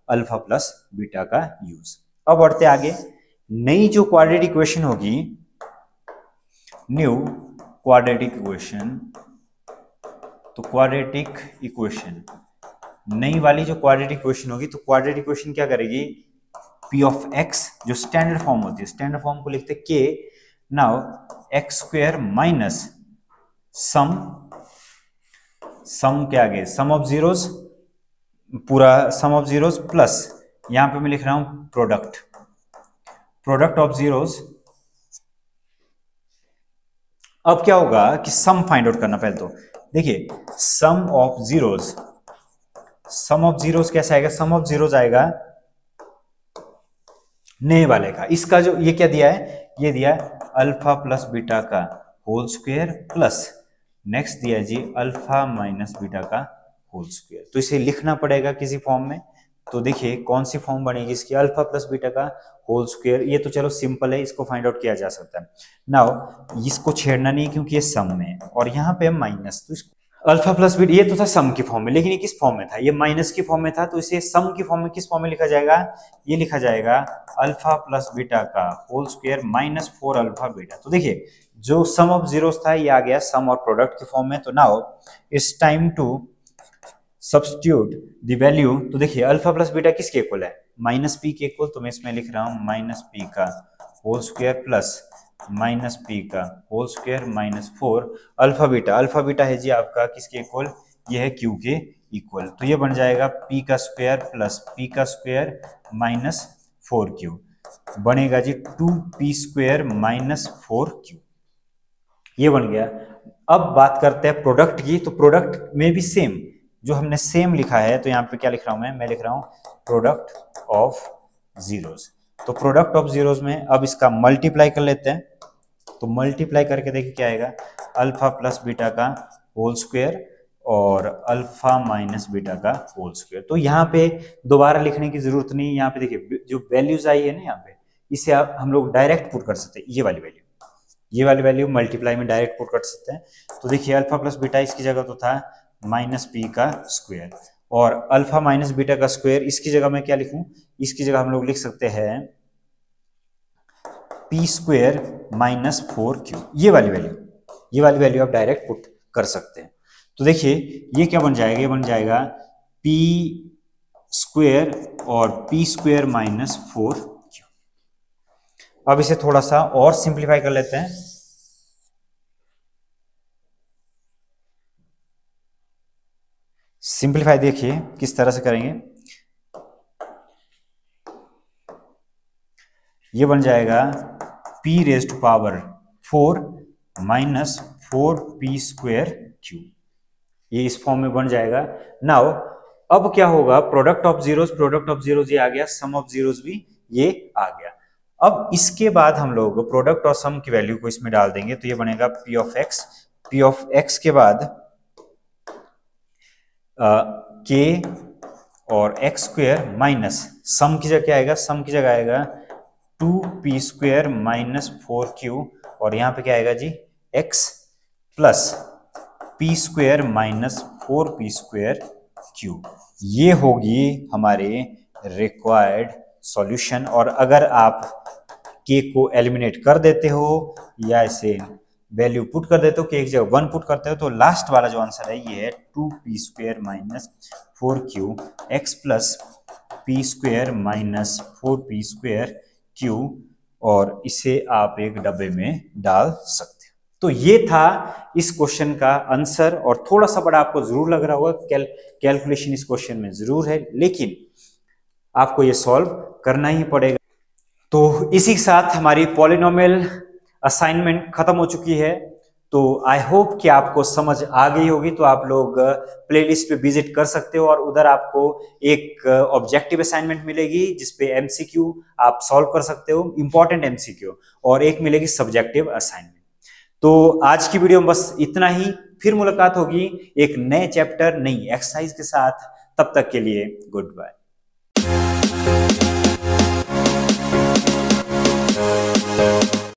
अल्फा प्लस बीटा का यूज। अब बढ़ते आगे, नई जो क्वाड्रेटिक इक्वेशन होगी, न्यू क्वाड्रेटिक इक्वेशन, तो क्वाड्रेटिक इक्वेशन, नई वाली जो क्वाड्रेटिक इक्वेशन होगी, तो क्वाड्रेटिक इक्वेशन क्या करेगी, p ऑफ x जो स्टैंडर्ड फॉर्म होती है, स्टैंडर्ड फॉर्म को लिखते k, now X square minus सम के आगे सम ऑफ जीरोस, पूरा सम ऑफ जीरोस, प्लस यहां पे मैं लिख रहा हूं प्रोडक्ट ऑफ जीरोस। अब क्या होगा कि सम फाइंड आउट करना पहले, तो देखिए सम ऑफ जीरोस कैसा आएगा, सम ऑफ जीरोस आएगा नए वाले का, इसका जो ये क्या दिया है, ये दिया है अल्फा प्लस बीटा का होल स्क्वायर प्लस नेक्स्ट दिया जी अल्फा माइनस बीटा का होल स्क्वायर। तो इसे लिखना पड़ेगा किसी फॉर्म में। तो देखिए कौन सी फॉर्म बनेगी इसकी, अल्फा प्लस बीटा का होल स्क्वायर, ये तो चलो सिंपल है, इसको फाइंड आउट किया जा सकता है। नाउ इसको छेड़ना नहीं क्योंकि ये सम में है, और यहाँ पे माइनस, तो इसको अल्फा प्लस बीटा ये तो था सम की फॉर्म में, लेकिन ये किस फॉर्म में था, ये माइनस की फॉर्म में था, तो इसे सम की फॉर्म में किस फॉर्म में लिखा जाएगा, ये लिखा जाएगा अल्फा प्लस बीटा का whole square minus 4 alpha beta. तो देखिए जो सम ऑफ जीरोस था ये आ गया सम और प्रोडक्ट की फॉर्म में। तो now it's time to substitute the value. तो देखिए अल्फा प्लस बीटा किसके इक्वल है, माइनस पी के इक्वल, तो मैं इसमें लिख रहा हूं माइनस पी का whole square plus minus P का whole square minus 4 alpha beta है जी आपका किसके इक्वल, ये है क्यू के इक्वल। तो ये बन जाएगा पी का स्क्वायर प्लस पी का स्क्वायर माइनस 4q, बनेगा जी 2p स्क्वायर माइनस 4q, ये बन गया। अब बात करते हैं प्रोडक्ट की। तो प्रोडक्ट में भी सेम, जो हमने सेम लिखा है, तो यहाँ पे क्या लिख रहा हूं मैं लिख रहा हूं प्रोडक्ट ऑफ जीरोस। तो प्रोडक्ट ऑफ जीरोस में अब इसका मल्टीप्लाई कर लेते हैं। तो मल्टीप्लाई करके देखिए क्या आएगा, अल्फा प्लस बीटा का होल स्क्वायर और अल्फा माइनस बीटा का होल स्क्वायर। तो यहाँ पे दोबारा लिखने की जरूरत नहीं, यहाँ पे देखिए जो वैल्यूज आई है ना यहाँ पे, इसे आप हम लोग डायरेक्ट पुट कर सकते हैं, ये वाली वैल्यू मल्टीप्लाई में डायरेक्ट पुट कर सकते हैं। तो देखिए अल्फा प्लस बीटा इसकी जगह तो था माइनस पी का स्क्वायर, और अल्फा माइनस बीटा का स्क्वायर इसकी जगह मैं क्या लिखूं, इसकी जगह हम लोग लिख सकते हैं पी स्क्वायर माइनस 4q, ये वाली वैल्यू आप डायरेक्ट पुट कर सकते हैं। तो देखिए ये क्या बन जाएगा, ये बन जाएगा पी स्क्वायर और पी स्क्वायर माइनस 4q। अब इसे थोड़ा सा और सिंप्लीफाई कर लेते हैं। सिंप्लीफाई देखिए किस तरह से करेंगे। ये बन जाएगा p raise to power 4 minus 4p²q, ये इस फॉर्म में बन जाएगा। नाउ अब क्या होगा, प्रोडक्ट ऑफ जीरोस ये आ गया, सम ऑफ जीरोस भी ये आ गया। अब इसके बाद हम लोग प्रोडक्ट और सम की वैल्यू को इसमें डाल देंगे, तो ये बनेगा p ऑफ x के बाद k और x² माइनस सम की जगह क्या आएगा, सम की जगह आएगा 2p² माइनस 4q, और यहाँ पे क्या आएगा जी x plus p² minus 4p²q। ये होगी हमारे रिक्वायर्ड सॉल्यूशन। और अगर आप k को एलिमिनेट कर देते हो या इसे वैल्यू पुट कर देते हो, k की जगह 1 पुट करते हो, तो लास्ट वाला जो आंसर है ये है 2p² minus 4q x plus p² minus 4p²q, और इसे आप एक डब्बे में डाल सकते हो। तो ये था इस क्वेश्चन का आंसर, और थोड़ा सा बड़ा आपको जरूर लग रहा होगा, कैलकुलेशन इस क्वेश्चन में जरूर है, लेकिन आपको ये सॉल्व करना ही पड़ेगा। तो इसी के साथ हमारी पॉलिनोमियल असाइनमेंट खत्म हो चुकी है। तो आई होप कि आपको समझ आ गई होगी। तो आप लोग प्लेलिस्ट पे विजिट कर सकते हो, और उधर आपको एक ऑब्जेक्टिव असाइनमेंट मिलेगी जिसपे एमसीक्यू आप सॉल्व कर सकते हो, इंपॉर्टेंट एमसीक्यू, और एक मिलेगी सब्जेक्टिव असाइनमेंट। तो आज की वीडियो में बस इतना ही, फिर मुलाकात होगी एक नए चैप्टर नई एक्सरसाइज के साथ। तब तक के लिए गुड बाय।